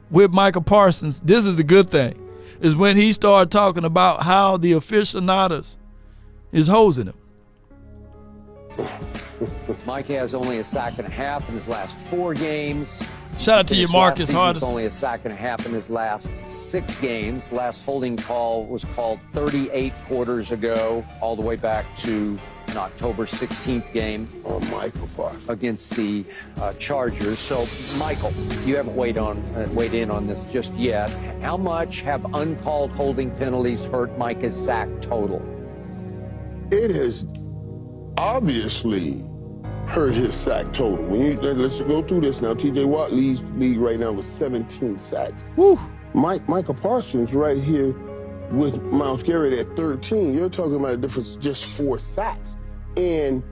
S1: with Micah Parsons, this is the good thing, is when he started talking about how the aficionados is hosing him.
S6: Micah has only a sack and a half in his last 4 games.
S1: Shout out to you, Marcus Hardison.
S6: Only a sack and a half in his last 6 games. Last holding call was called 38 quarters ago, all the way back to an October 16th game
S7: Micah Parsons
S6: against the Chargers. So, Michael, you haven't weighed in on this just yet. How much have uncalled holding penalties hurt Micah's sack total?
S7: It has obviously hurt his sack total. Let's go through this now. T.J. Watt leads league right now with 17 sacks.
S1: Woo.
S7: Micah Parsons right here with Myles Garrett at 13. You're talking about a difference of just 4 sacks in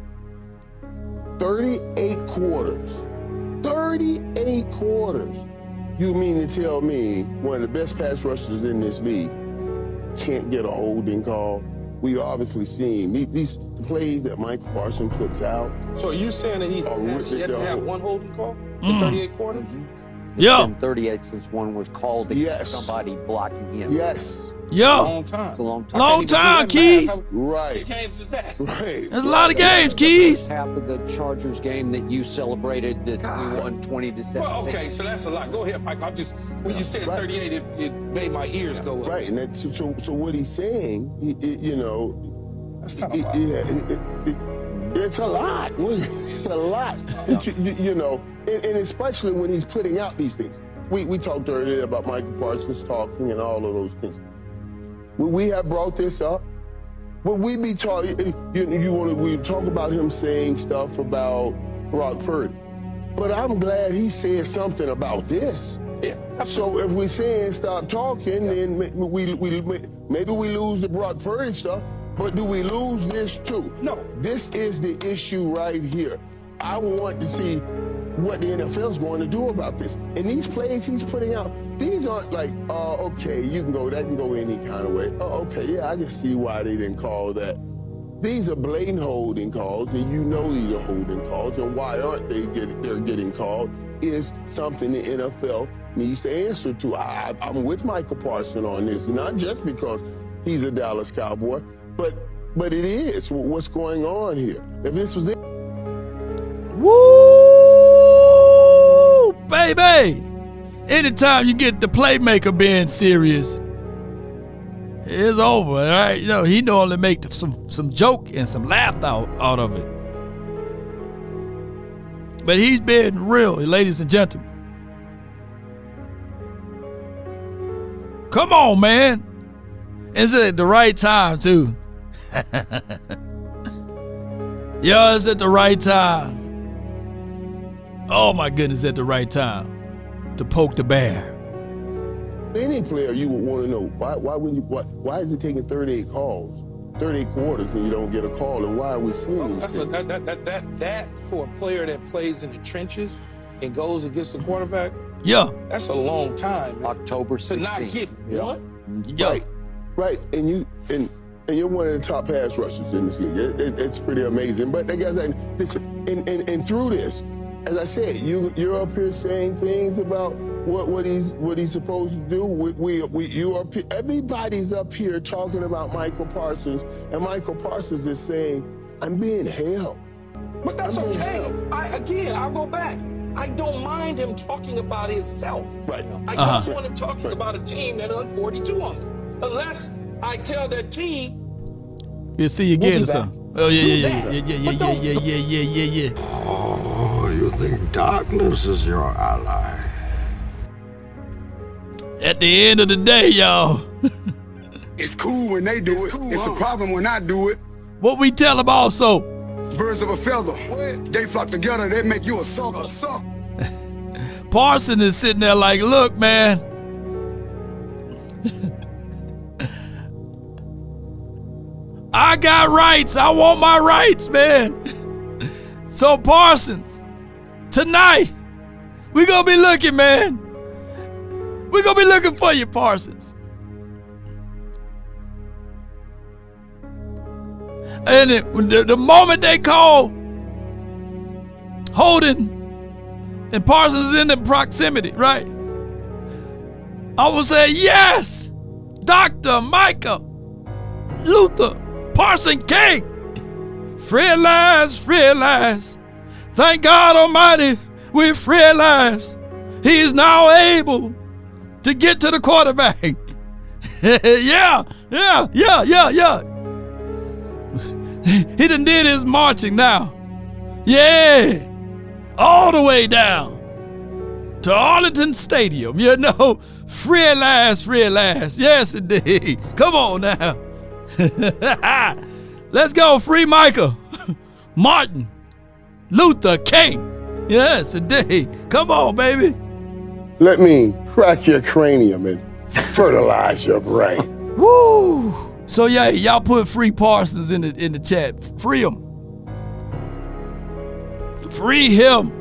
S7: 38 quarters. 38 quarters. You mean to tell me one of the best pass rushers in this league can't get a holding call? We obviously seen these plays that Micah Parsons puts out.
S8: So you're saying that he's yet to have one holding call in 38 quarters?
S6: It's been 38 since one was called against somebody blocking him.
S7: Yes.
S8: It's a long time.
S6: It's a long time.
S1: Long time, Keys.
S7: Right.
S8: Games is that?
S7: Right.
S1: There's a lot of games, Keys.
S6: Half of the Chargers game that you celebrated that we won 20-17.
S8: Well, okay, so that's a lot. Go ahead, Mike. When you said 38, it made my ears go up.
S7: Right, and that's, so what he's saying,
S8: That's kind of
S7: it's a lot. It's a lot. And especially when he's putting out these things. We talked earlier about Micah Parsons talking and all of those things. We have brought this up. But we be talking, we talk about him saying stuff about Brock Purdy. But I'm glad he said something about this.
S8: Yeah.
S7: So if we're saying stop talking, then maybe we lose the Brock Purdy stuff, but do we lose this too?
S8: No.
S7: This is the issue right here. I want to see what the NFL is going to do about this. And these plays he's putting out, these aren't like, okay, that can go any kind of way. Oh, okay, yeah, I can see why they didn't call that. These are blatant holding calls, and these are holding calls, and why aren't they're getting called is something the NFL needs to answer to. I'm with Micah Parsons on this, not just because he's a Dallas Cowboy, but it is what's going on here. If this was it.
S1: Woo, baby! Anytime you get the playmaker being serious, it's over, all right? He normally make some joke and some laugh out of it. But he's being real, ladies and gentlemen. Come on, man. It's at the right time, too. It's at the right time. Oh, my goodness, at the right time to poke the bear.
S7: Any any player, you would want to know why is it taking 38 calls, 38 quarters, and you don't get a call, and why are we seeing these things?
S8: That for a player that plays in the trenches and goes against the quarterback,
S1: Yeah.
S8: that's a long time.
S6: October 16th.
S8: To not get one?
S1: Yeah.
S7: Right, and you're one of the top pass rushers in this league. It's pretty amazing. But guys, listen, and through this, as I said, you're up here saying things about what he's supposed to do. Everybody's up here talking about Micah Parsons, and Micah Parsons is saying, "I'm being held."
S8: But that's okay. I'll go back. I don't mind him talking about himself.
S7: Right.
S8: I don't want him talking about a team that won 42 on me. Unless I tell that team,
S1: We'll see you again or something. Oh, yeah.
S9: Oh, you think darkness is your ally?
S1: At the end of the day, y'all,
S10: It's cool when they do it. It's a problem when I do it.
S1: what we tell them also,
S10: Birds of a feather. They flock together, they make you a sucker.
S1: Parson is sitting there like, look, man, I got rights. I want my rights, man. So Parsons, tonight, we gonna be looking, man. We gonna be looking for you, Parsons. And the moment they call holding and Parsons is in the proximity, right? I will say, yes, Dr. Micah Luther Parson King. Free at last. Thank God Almighty, we're free at last. He is now able to get to the quarterback. Yeah. He done did his marching now. Yeah. All the way down to Arlington Stadium. You know, free at last. Yes, indeed. Come on now. Let's go, free Micah Martin Luther King. Yes, indeed. Come on, baby.
S7: Let me crack your cranium and fertilize your brain.
S1: Woo! So yeah, y'all put free Parsons in the chat. Free him. Free him.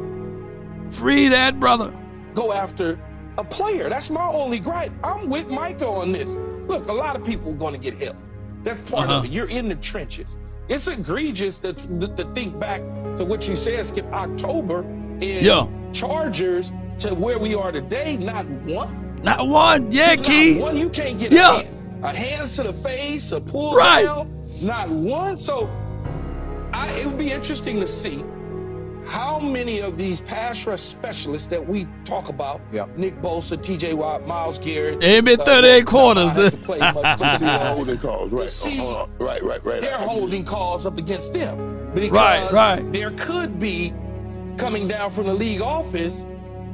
S1: Free that brother.
S8: go after a player. That's my only gripe. I'm with Micah on this. Look, a lot of people are going to get held. That's part of it. You're in the trenches. It's egregious to think back to what you said, Skip, October and Chargers to where we are today. Not one.
S1: Not one. Yeah, Keys.
S8: Not one. You can't get a hands to the face, a pull down. Not one. So it would be interesting to see how many of these pass rush specialists that we talk about, Nick Bosa, TJ Watt, Myles Garrett,
S1: ain't been 38 quarters.
S7: Holding calls, right.
S8: They're holding calls up against them because there could be coming down from the league office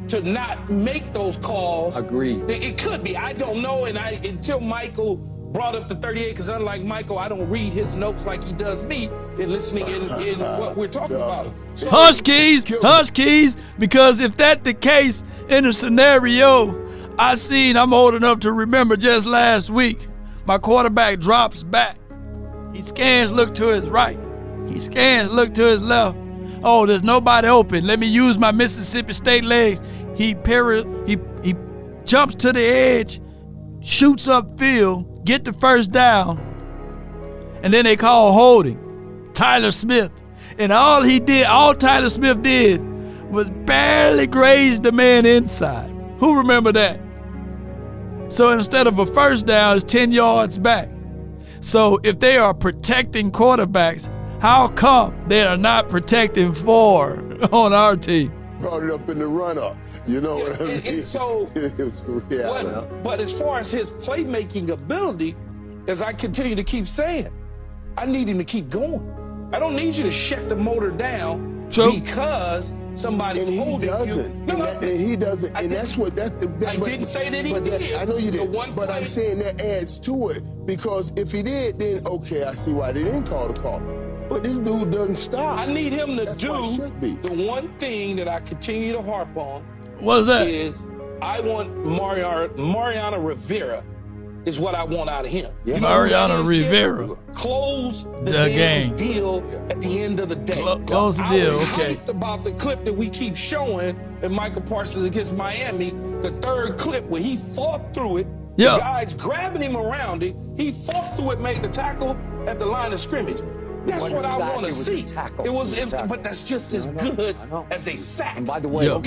S8: to not make those calls.
S6: Agreed.
S8: It could be. I don't know, and until Michael brought up the 38, because unlike Michael, I don't read his notes like he does me in listening in what we're talking about. So,
S1: Hush, Keys, because if that's the case in a scenario I'm old enough to remember just last week, my quarterback drops back. He scans, look to his right. He scans, look to his left. Oh, there's nobody open. Let me use my Mississippi State legs. He jumps to the edge, shoots upfield, get the first down, and then they call holding. Tyler Smith. And all Tyler Smith did was barely graze the man inside. Who remember that? So instead of a first down, it's 10 yards back. So if they are protecting quarterbacks, how come they are not protecting 4 on our team?
S7: Brought it up in the run-up. You know what I mean?
S8: And so, but as far as his playmaking ability, as I continue to keep saying, I need him to keep going. I don't need you to shut the motor down because somebody's holding you.
S7: And he doesn't. And that's what I
S8: didn't say that he did.
S7: I know you did. But I'm saying that adds to it, because if he did, then okay, I see why they didn't call the call. But this dude doesn't stop.
S8: I need him to do the one thing that I continue to harp on.
S1: What's that?
S8: Is I want Mariano Rivera is what I want out of him.
S1: Yeah. Mariano Rivera.
S8: Close the
S1: game
S8: deal at the end of the day.
S1: Close the deal,
S8: I was
S1: okay.
S8: hyped about the clip that we keep showing in Micah Parsons against Miami, the third clip where he fought through it.
S1: Yeah.
S8: The guys grabbing him around it. He fought through it, made the tackle at the line of scrimmage. That's what I want to see. But that's just as good as a sack.
S6: And by the way, we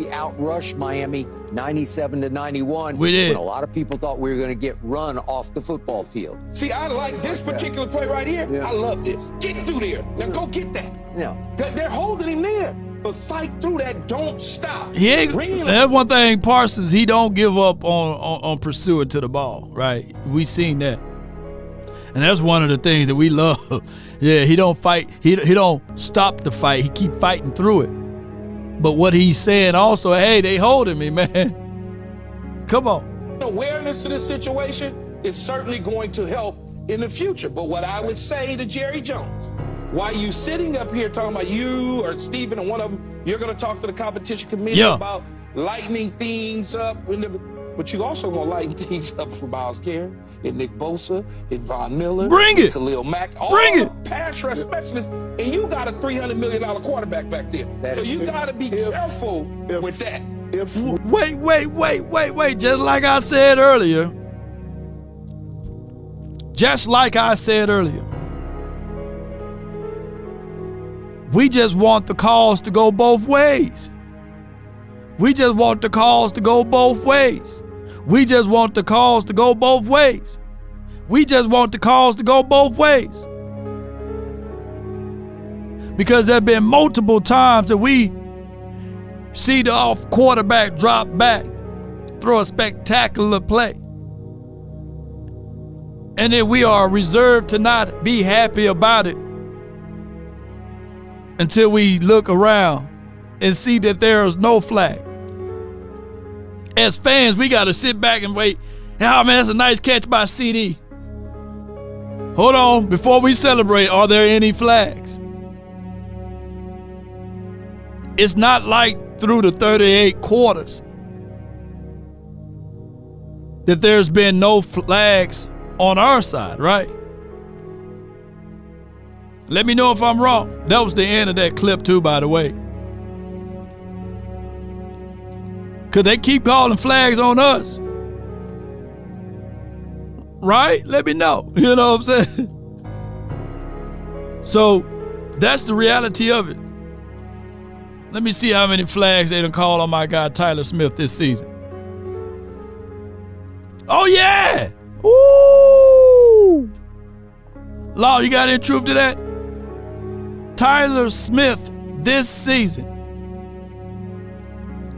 S6: outrushed Miami 97-91.
S1: We did.
S6: When a lot of people thought we were going to get run off the football field.
S8: See, I like this particular play right here. I love this. Get through there. Now go get that.
S6: Yeah.
S8: They're holding him there. But fight through that. Don't stop.
S1: That's one thing, Parsons, he don't give up on pursuing to the ball, right? We seen that. And that's one of the things that we love. Yeah, he don't fight. He don't stop the fight. He keep fighting through it. But what he's saying also, hey, they holding me, man. Come on.
S8: Awareness of this situation is certainly going to help in the future. But what I would say to Jerry Jones, why you sitting up here talking about you or Steven or one of them, you're going to talk to the competition committee about lightening things up. But you also going to lighten things up for Myles Garrett and Nick Bosa and Von Miller.
S1: Bring it.
S8: Khalil Mack.
S1: Bring it.
S8: Pass rush specialists. And you got a $300 million quarterback back there. So you got to be careful with that.
S1: Wait. Just like I said earlier. We just want the calls to go both ways. We just want the calls to go both ways. Because there have been multiple times that we see the off quarterback drop back, throw a spectacular play. And then we are reserved to not be happy about it until we look around and see that there is no flag. As fans, we got to sit back and wait. Oh, man, that's a nice catch by CeeDee. Hold on. Before we celebrate, are there any flags? It's not like through the 38 quarters that there's been no flags on our side, right? Let me know if I'm wrong. That was the end of that clip too, by the way. Because they keep calling flags on us. Right? Let me know. You know what I'm saying? So that's the reality of it. Let me see how many flags they done called on my guy Tyler Smith this season. Oh, yeah. Ooh. Law, you got any truth to that? Tyler Smith this season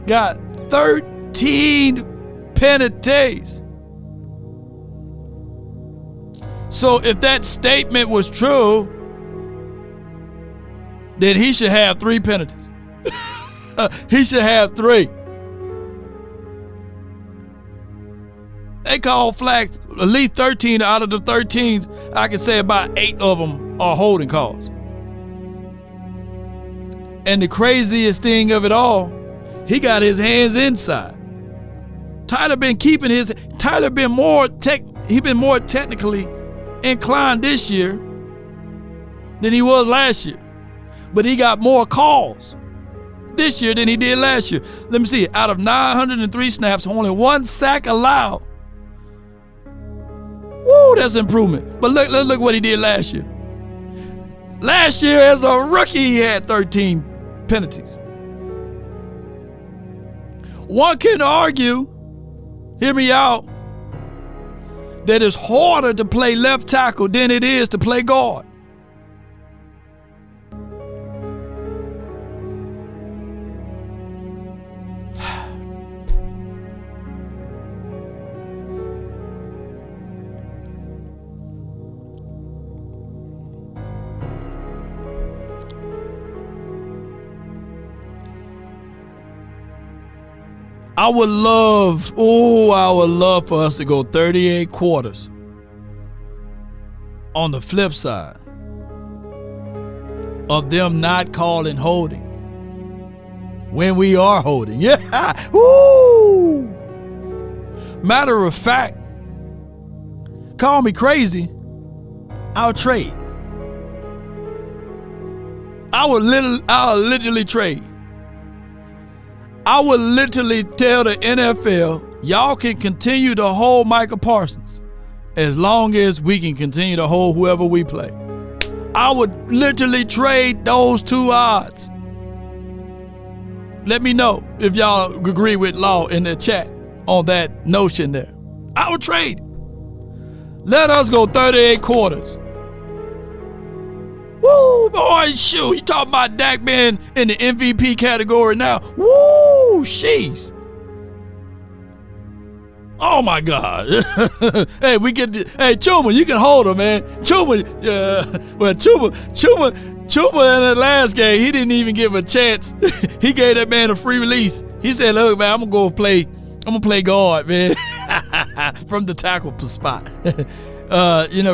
S1: got 13 penalties. So if that statement was true, then he should have 3 penalties. He should have 3. They call flags, at least 13 out of the 13s, I can say about 8 of them are holding calls. And the craziest thing of it all, he got his hands inside. Tyler been more technically inclined this year than he was last year. But he got more calls this year than he did last year. Let me see. Out of 903 snaps, only 1 sack allowed. Woo, that's improvement. But let's look what he did last year. Last year, as a rookie, he had 13 penalties. One can argue, hear me out, that it's harder to play left tackle than it is to play guard. I would love for us to go 38 quarters. On the flip side of them not calling holding when we are holding. Yeah. Woo! Matter of fact, call me crazy, I'll trade. I'll literally trade. I would literally tell the NFL, y'all can continue to hold Micah Parsons as long as we can continue to hold whoever we play. I would literally trade those two odds. Let me know if y'all agree with Law in the chat on that notion there. I would trade. Let us go 38 quarters. Woo, boy, shoot. You talking about Dak being in the MVP category now. Woo, sheesh. Oh, my God. Hey, Chuma, you can hold him, man. Chuma, Chuma in the last game, he didn't even give a chance. He gave that man a free release. He said, look, man, I'm going to play guard, man, from the tackle spot.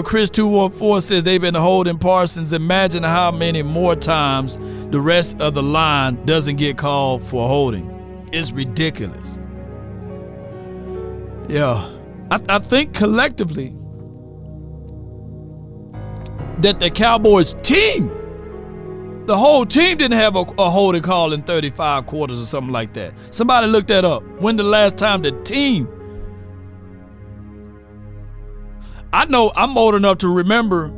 S1: Chris 214 says they've been holding Parsons. Imagine how many more times the rest of the line doesn't get called for holding. It's ridiculous. Yeah, I think collectively that the Cowboys team, the whole team didn't have a holding call in 35 quarters or something like that. Somebody look that up. When the last time the team, I know I'm old enough to remember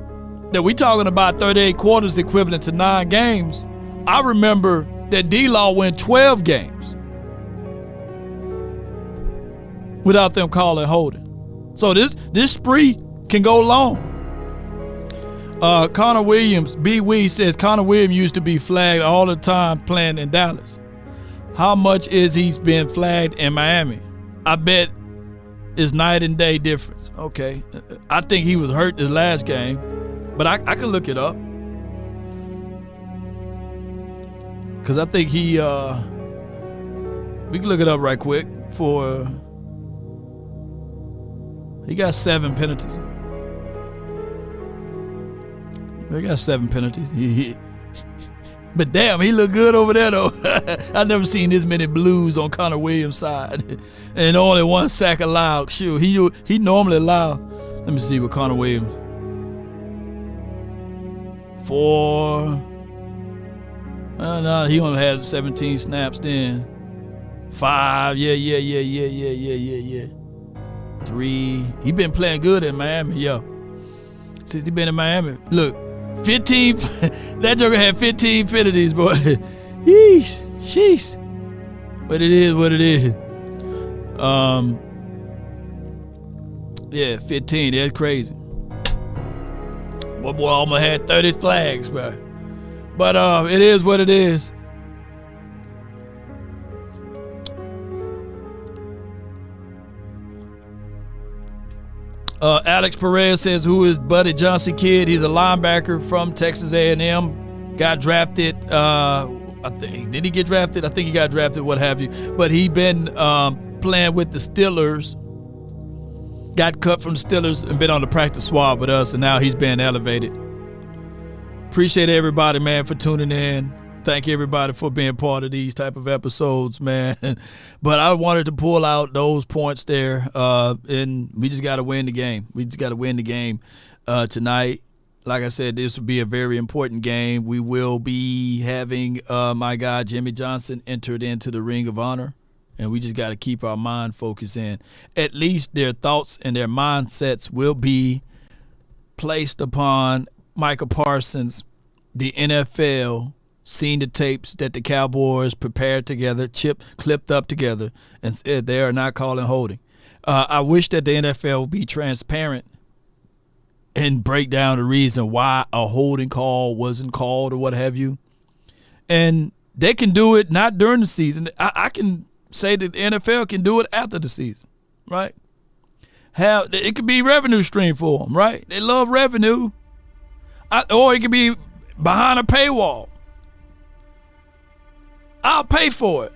S1: that we talking about 38 quarters equivalent to 9 games. I remember that D-Law went 12 games without them calling holding. So this spree can go long. Connor Williams, B. Wee says Connor Williams used to be flagged all the time playing in Dallas. How much is he's been flagged in Miami? I bet it's night and day difference. Okay. I think he was hurt this last game, but I can look it up. Because I think we can look it up right quick for... He got 7 penalties. He got 7 penalties. But damn, he look good over there though. I've never seen this many blues on Connor Williams' side, and only 1 sack allowed. Shoot, he normally allow. Let me see what Connor Williams. 4. No, he only had 17 snaps then. 5. Yeah. 3. He been playing good in Miami, yeah. Since he been in Miami. Look, 15. That joker had 15 penalties, boy. Sheesh. But it is what it is. Yeah, 15. That's crazy. Boy almost had 30 flags, bro. But it is what it is. Alex Perez says, who is Buddy Johnson kid? He's a linebacker from Texas A&M. Got drafted. Did he get drafted? I think he got drafted, what have you. But he been playing with the Steelers. Got cut from the Steelers and been on the practice squad with us, and now he's been elevated. Appreciate everybody, man, for tuning in. Thank everybody for being part of these type of episodes, man. But I wanted to pull out those points there, and we just got to win the game. We just got to win the game tonight. Like I said, this will be a very important game. We will be having my guy Jimmy Johnson entered into the Ring of Honor, and we just got to keep our mind focused in. At least their thoughts and their mindsets will be placed upon Micah Parsons, the NFL, seen the tapes that the Cowboys prepared together, clipped up together, and said they are not calling holding. I wish that the NFL would be transparent and break down the reason why a holding call wasn't called or what have you. And they can do it not during the season. I can say that the NFL can do it after the season, right? It could be revenue stream for them, right? They love revenue. Or it could be behind a paywall. I'll pay for it.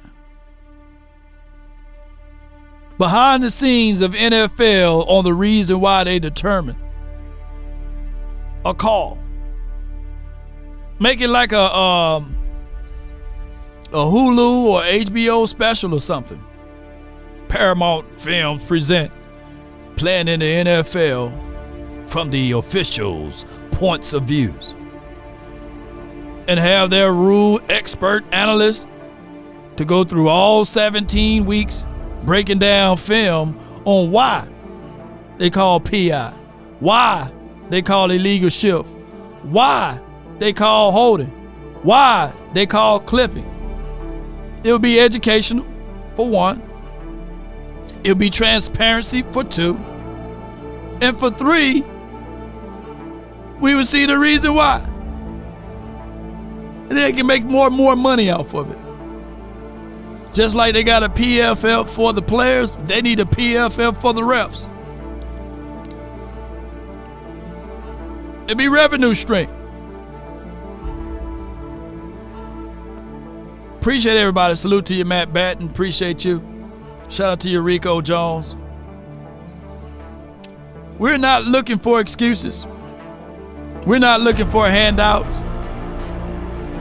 S1: Behind the scenes of NFL on the reason why they determine a call. Make it like a Hulu or HBO special or something. Paramount Films present Playing in the NFL from the officials' points of views, and have their rule expert analysts to go through all 17 weeks breaking down film on why they call PI, why they call illegal shift, why they call holding, why they call clipping. It will be educational for one. It'll be transparency for two. And for three, we will see the reason why. And they can make more and more money off of it. Just like they got a PFL for the players, they need a PFL for the refs. It'll be revenue stream. Appreciate everybody. Salute to you, Matt Batten. Appreciate you. Shout out to you, Rico Jones. We're not looking for excuses. We're not looking for handouts.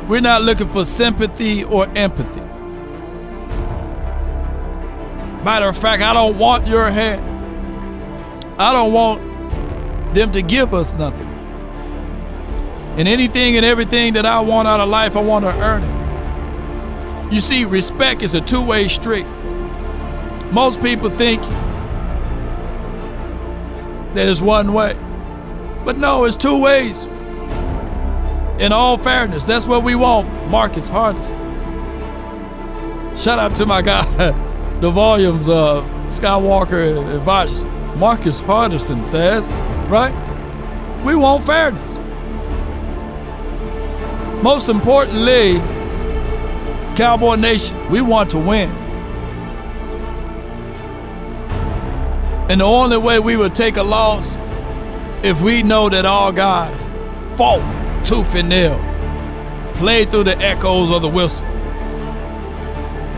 S1: We're not looking for sympathy or empathy. Matter of fact, I don't want your hand. I don't want them to give us nothing. And anything and everything that I want out of life, I want to earn it. You see, respect is a two-way street. Most people think that it's one way. But no, it's two ways. In all fairness, that's what we want. Marcus Hardison. Shout out to my guy, the volumes of Skywalker and Vosh. Marcus Hardison says, right? We want fairness. Most importantly, Cowboy Nation, we want to win. And the only way we would take a loss if we know that all guys fought tooth and nail, played through the echoes of the whistle.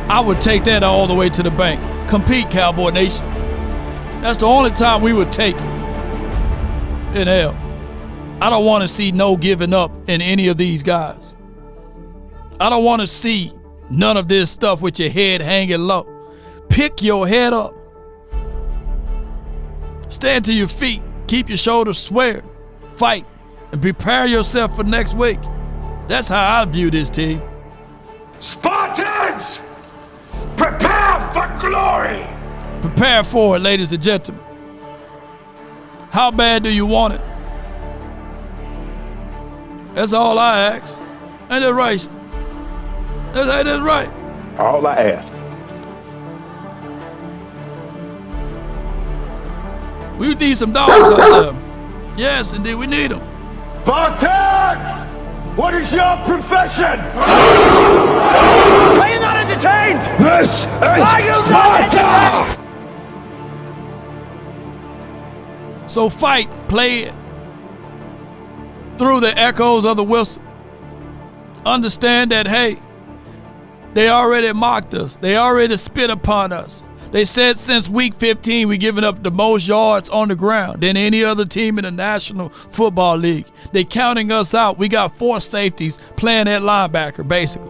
S1: I would take that all the way to the bank. Compete, Cowboy Nation. That's the only time we would take an L. I don't want to see no giving up in any of these guys. I don't want to see none of this stuff with your head hanging low. Pick your head up. Stand to your feet. Keep your shoulders squared. Fight and prepare yourself for next week. That's how I view this team.
S10: Spartans, prepare for glory.
S1: Prepare for it, ladies and gentlemen. How bad do you want it? That's all I ask. Ain't that right? That's right.
S7: All I ask.
S1: We need some dogs out there. Yes, indeed, we need them.
S10: Spartans, what is your profession?
S5: Are you not entertained?
S10: This is Sparta!
S1: So fight, play it through the echoes of the whistle. Understand that, hey, they already mocked us. They already spit upon us. They said since week 15 we given up the most yards on the ground than any other team in the National Football League. They counting us out. We got 4 safeties playing at linebacker, basically.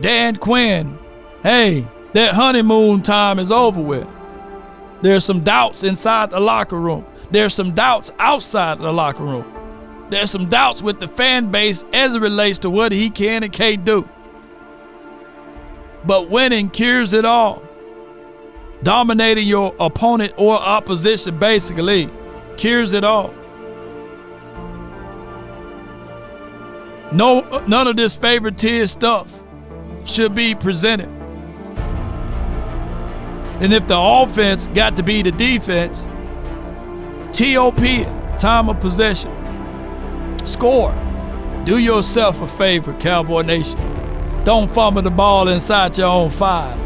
S1: Dan Quinn, hey, that honeymoon time is over with. There's some doubts inside the locker room. There's some doubts outside the locker room. There's some doubts with the fan base as it relates to what he can and can't do. But winning cures it all. Dominating your opponent or opposition basically cures it all. None of this favoritism stuff should be presented. And if the offense got to be the defense, TOP it, time of possession. Score. Do yourself a favor, Cowboy Nation. Don't fumble the ball inside your own 5.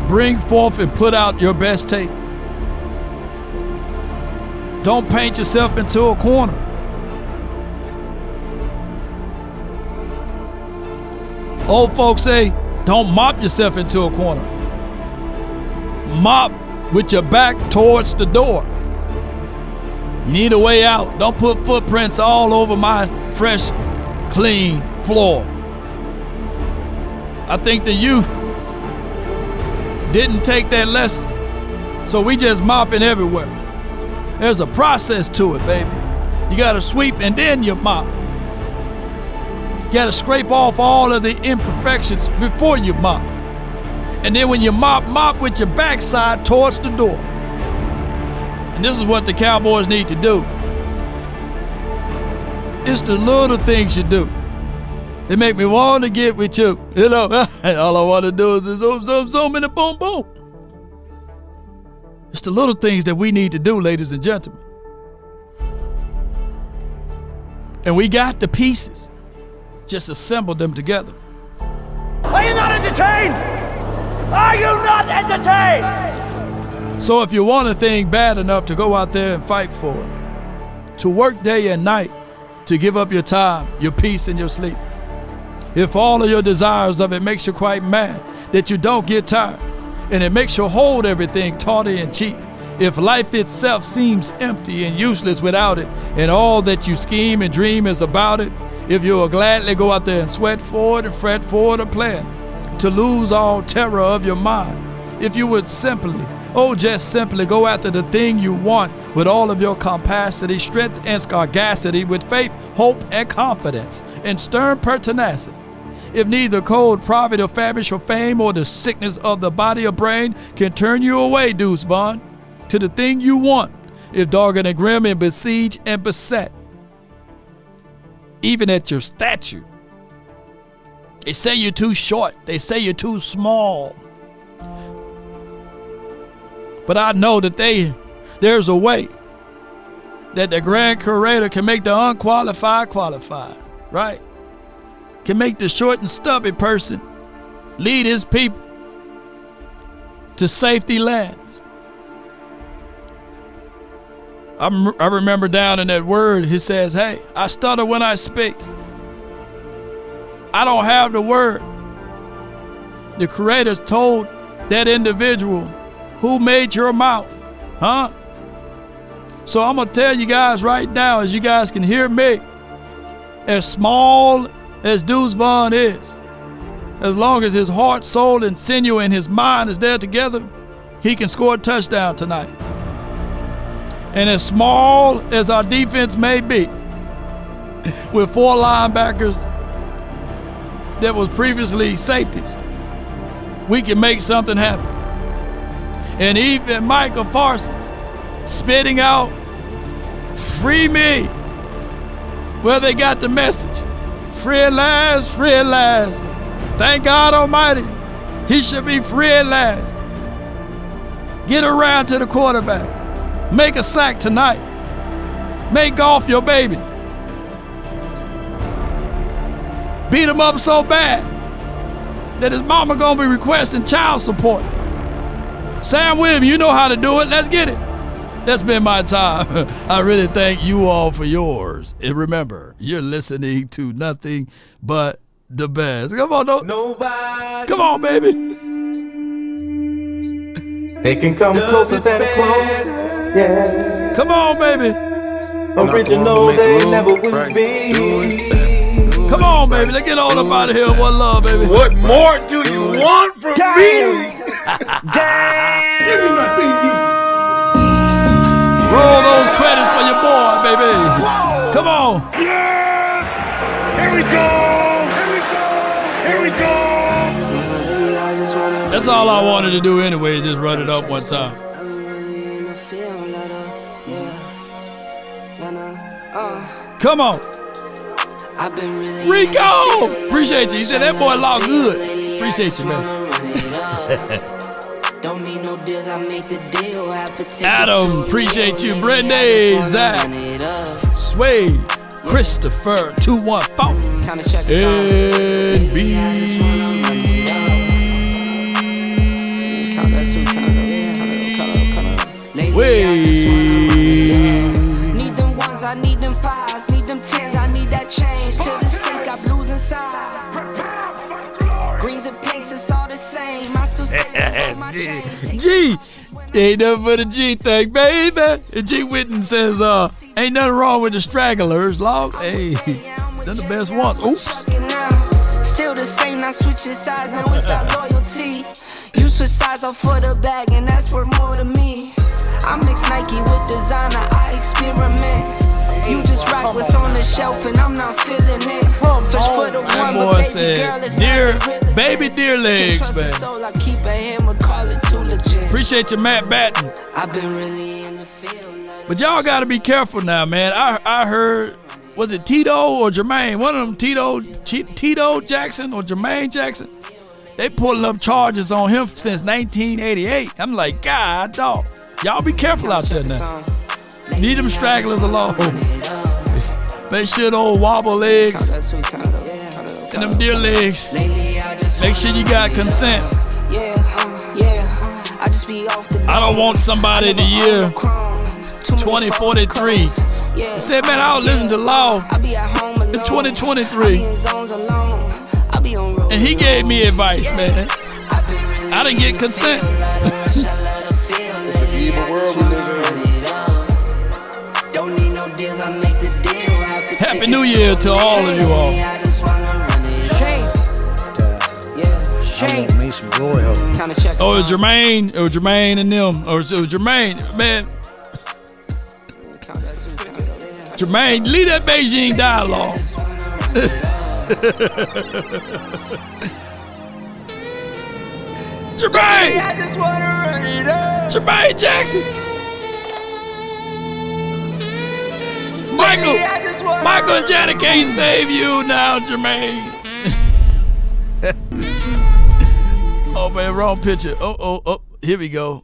S1: Bring forth and put out your best tape. Don't paint yourself into a corner. Old folks say, don't mop yourself into a corner. Mop with your back towards the door. You need a way out. Don't put footprints all over my fresh, clean floor. I think the youth didn't take that lesson. So we just mopping everywhere. There's a process to it, baby. You gotta sweep and then you mop. You gotta scrape off all of the imperfections before you mop. And then when you mop with your backside towards the door. And this is what the Cowboys need to do. It's the little things you do. They make me want to get with you. You know, all I want to do is zoom, zoom, zoom, and a boom, boom. It's the little things that we need to do, ladies and gentlemen. And we got the pieces. Just assemble them together.
S5: Are you not entertained? Are you not entertained?
S1: So if you want a thing bad enough to go out there and fight for it, to work day and night, to give up your time, your peace, and your sleep, if all of your desires of it makes you quite mad, that you don't get tired, and it makes you hold everything tawdry and cheap, if life itself seems empty and useless without it, and all that you scheme and dream is about it, if you will gladly go out there and sweat for it and fret for it or plan to lose all terror of your mind, if you would simply, just simply go after the thing you want with all of your capacity, strength, and sagacity, with faith, hope, and confidence, and stern pertinacity. If neither cold, poverty, or famish, or fame, or the sickness of the body or brain can turn you away, Deuce Vaughn, to the thing you want, if dogged and grim and besieged and beset, even at your stature. They say you're too short. They say you're too small. But I know that there's a way that the grand curator can make the unqualified qualified, right? Can make the short and stubby person lead his people to safety lands. I remember down in that word, he says, hey, I stutter when I speak. I don't have the word. The creator told that individual, who made your mouth? Huh? So I'm going to tell you guys right now, as you guys can hear me, as small as Deuce Vaughn is, as long as his heart, soul, and sinew and his mind is there together, he can score a touchdown tonight. And as small as our defense may be, with 4 linebackers that was previously safeties, we can make something happen. And even Micah Parsons spitting out, free me, well, they got the message. Free at last, free at last. Thank God Almighty, he should be free at last. Get around to the quarterback. Make a sack tonight. Make Goff your baby. Beat him up so bad that his mama gonna be requesting child support. Sam Williams, you know how to do it. Let's get it. That's been my time. I really thank you all for yours. And remember, you're listening to nothing but the best. Come on, nobody. Come on, baby.
S11: They can come closer than close. Yeah.
S1: Come on, baby.
S11: Original, they never will be.
S1: Come on, baby. Let's get all up out of here. One love, baby.
S10: What more do you want from me?
S1: Roll those credits for your boy, baby. Whoa. Come on.
S10: Yeah! Here we go! Here we go! Here we go!
S1: That's all I wanted to do anyway, just run it up one time. Come on. Rico! Appreciate you. He said that boy locked good. Appreciate you, man. Adam, appreciate you. Brenda, Zach, Sway, Christopher, 214, and B. Way.
S12: Need them ones, I need them fives, need them tens, I need that change. Till the sink got blues inside. Greens and pinks, it's all the same. I still say
S1: G, ain't nothing but a G thing, baby. And G Whitten says, ain't nothing wrong with the stragglers, log. Hey, they're the best ones. Oops.
S12: Still the same. I switching sides, now it's about loyalty. You switch sides off for the bag, and that's worth more to me. I mix Nike with designer, I experiment. You just write what's on the shelf, and I'm not feeling it. Search for the one,
S1: boy
S12: but
S1: said,
S12: baby girl, it's
S1: dear,
S12: not the realest.
S1: baby dear legs,
S12: Trust the
S1: man.
S12: soul, I keep a hammer, call it too legit.
S1: Appreciate you, Matt Batten.
S12: I've been really in the field.
S1: But y'all got to be careful now, man. I heard, was it Tito or Jermaine? One of them, Tito Jackson or Jermaine Jackson. They pulling up charges on him since 1988. I'm like, God, dog. Y'all be careful out there now. Leave them stragglers alone. Make sure those wobble legs and them deer legs. Make sure you got consent. I don't want somebody in the year 2043 that said, man, I'll listen to Law in 2023. And he gave me advice, man. I didn't get consent. Happy New Year to all of you all.
S11: Shame. Me some glory hole.
S1: Oh, it was Jermaine. It was Jermaine and them. Or it was Jermaine. Man. Jermaine, leave that Beijing dialogue. Jermaine Jackson. Michael and Janet can't save you now, Jermaine. Oh, man, wrong picture. Oh, here we go.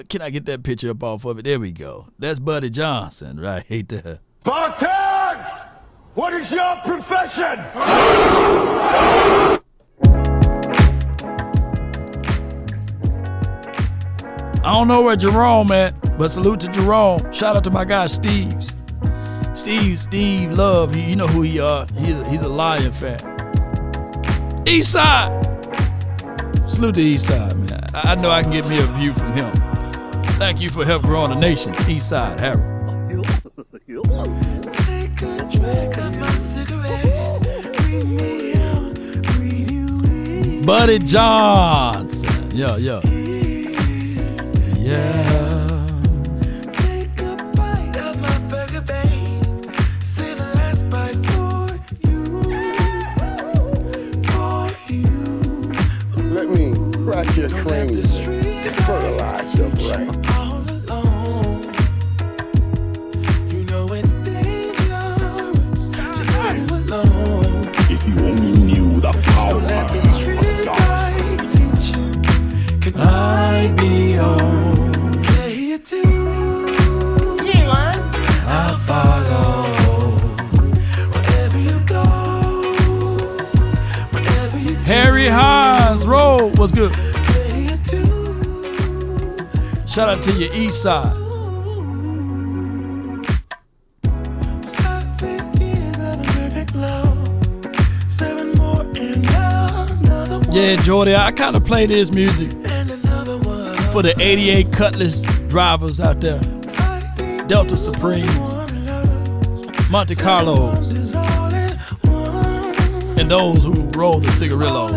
S1: Can I get that picture up off of it? There we go. That's Buddy Johnson right there.
S10: Spartans! What is your profession?
S1: I don't know where Jerome at, but salute to Jerome. Shout out to my guy Steve Love. You know who he are. He's a Lion fan. Eastside. Salute to Eastside, man. I know I can get me a view from him. Thank you for helping growing the nation. Eastside, Harold.
S12: Take a drink of my cigarette. Bring me out, breathe you in.
S1: Buddy Johnson. Yeah.
S12: Take a bite of my burger, babe. Save the last bite for you.
S7: Let me crack your cream and fertilize your brain.
S12: All alone. You know it's dangerous to go alone.
S10: If you only knew the power
S12: Don't let the
S10: of
S12: street
S10: God.
S12: light teach you. Could I be your player too? I'll follow wherever you go. Wherever you
S1: Harry Hines Road was good.
S12: player too.
S1: Shout out to your Eastside.
S12: 7 years of a perfect love. 7 more and another one.
S1: Yeah, Jordy, I kind of play this music
S12: And another one.
S1: for the 88 Cutlass drivers out there. Delta Supremes, Monte Carlos,
S12: Is all in one.
S1: and those who roll the cigarillos.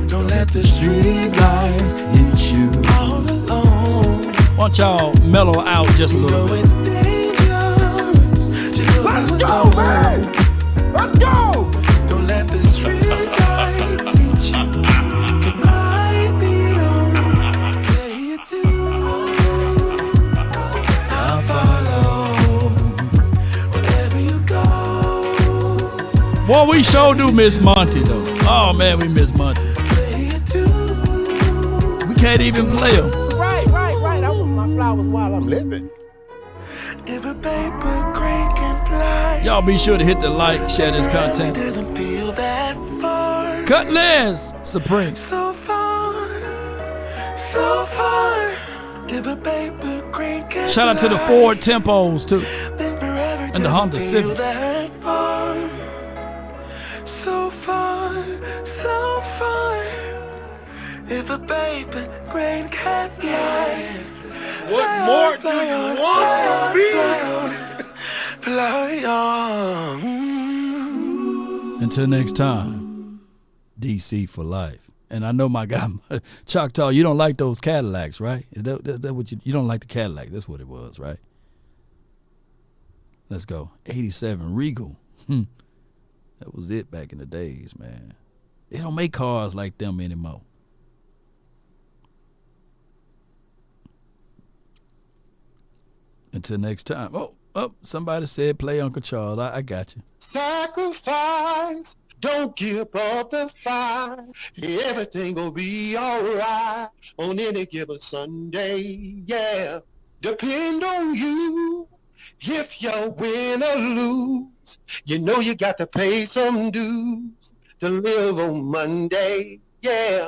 S12: Don't let the street lights hit you all alone.
S1: Why don't y'all mellow out just a little
S12: Know
S1: bit?
S12: it's dangerous to go
S10: Let's go,
S12: alone.
S10: man! Let's go!
S12: Don't let the street lights hit you. Could I be your player too? I'll follow wherever you go.
S1: Boy, we sure do miss Monty, though. Oh, man, we miss Monty.
S12: Player too.
S1: We can't even play him.
S11: Right. I want my flowers while I'm living.
S12: If a paper crane can fly,
S1: Y'all be sure to hit the like, share this content.
S12: doesn't feel that far.
S1: Cutlass Supreme.
S12: So far, so far. If a paper crane can
S1: Shout out to the
S12: fly,
S1: Ford Tempos, too.
S12: then forever
S1: and the
S12: doesn't
S1: Honda
S12: feel
S1: Civics.
S12: that far. So far, so far. If a paper crane can fly,
S10: What more do you want from me?
S12: fly on.
S1: Until next time, DC for life. And I know my guy, Choctaw, you don't like those Cadillacs, right? Is that what you don't like the Cadillac? That's what it was, right? Let's go. 87 Regal. That was it back in the days, man. They don't make cars like them anymore. Until next time. Oh, somebody said play Uncle Charles. I got you.
S10: Sacrifice. Don't give up the fight. Everything gonna be alright on any given Sunday. Yeah, depend on you. If you win or lose, you know you got to pay some dues to live on Monday. Yeah.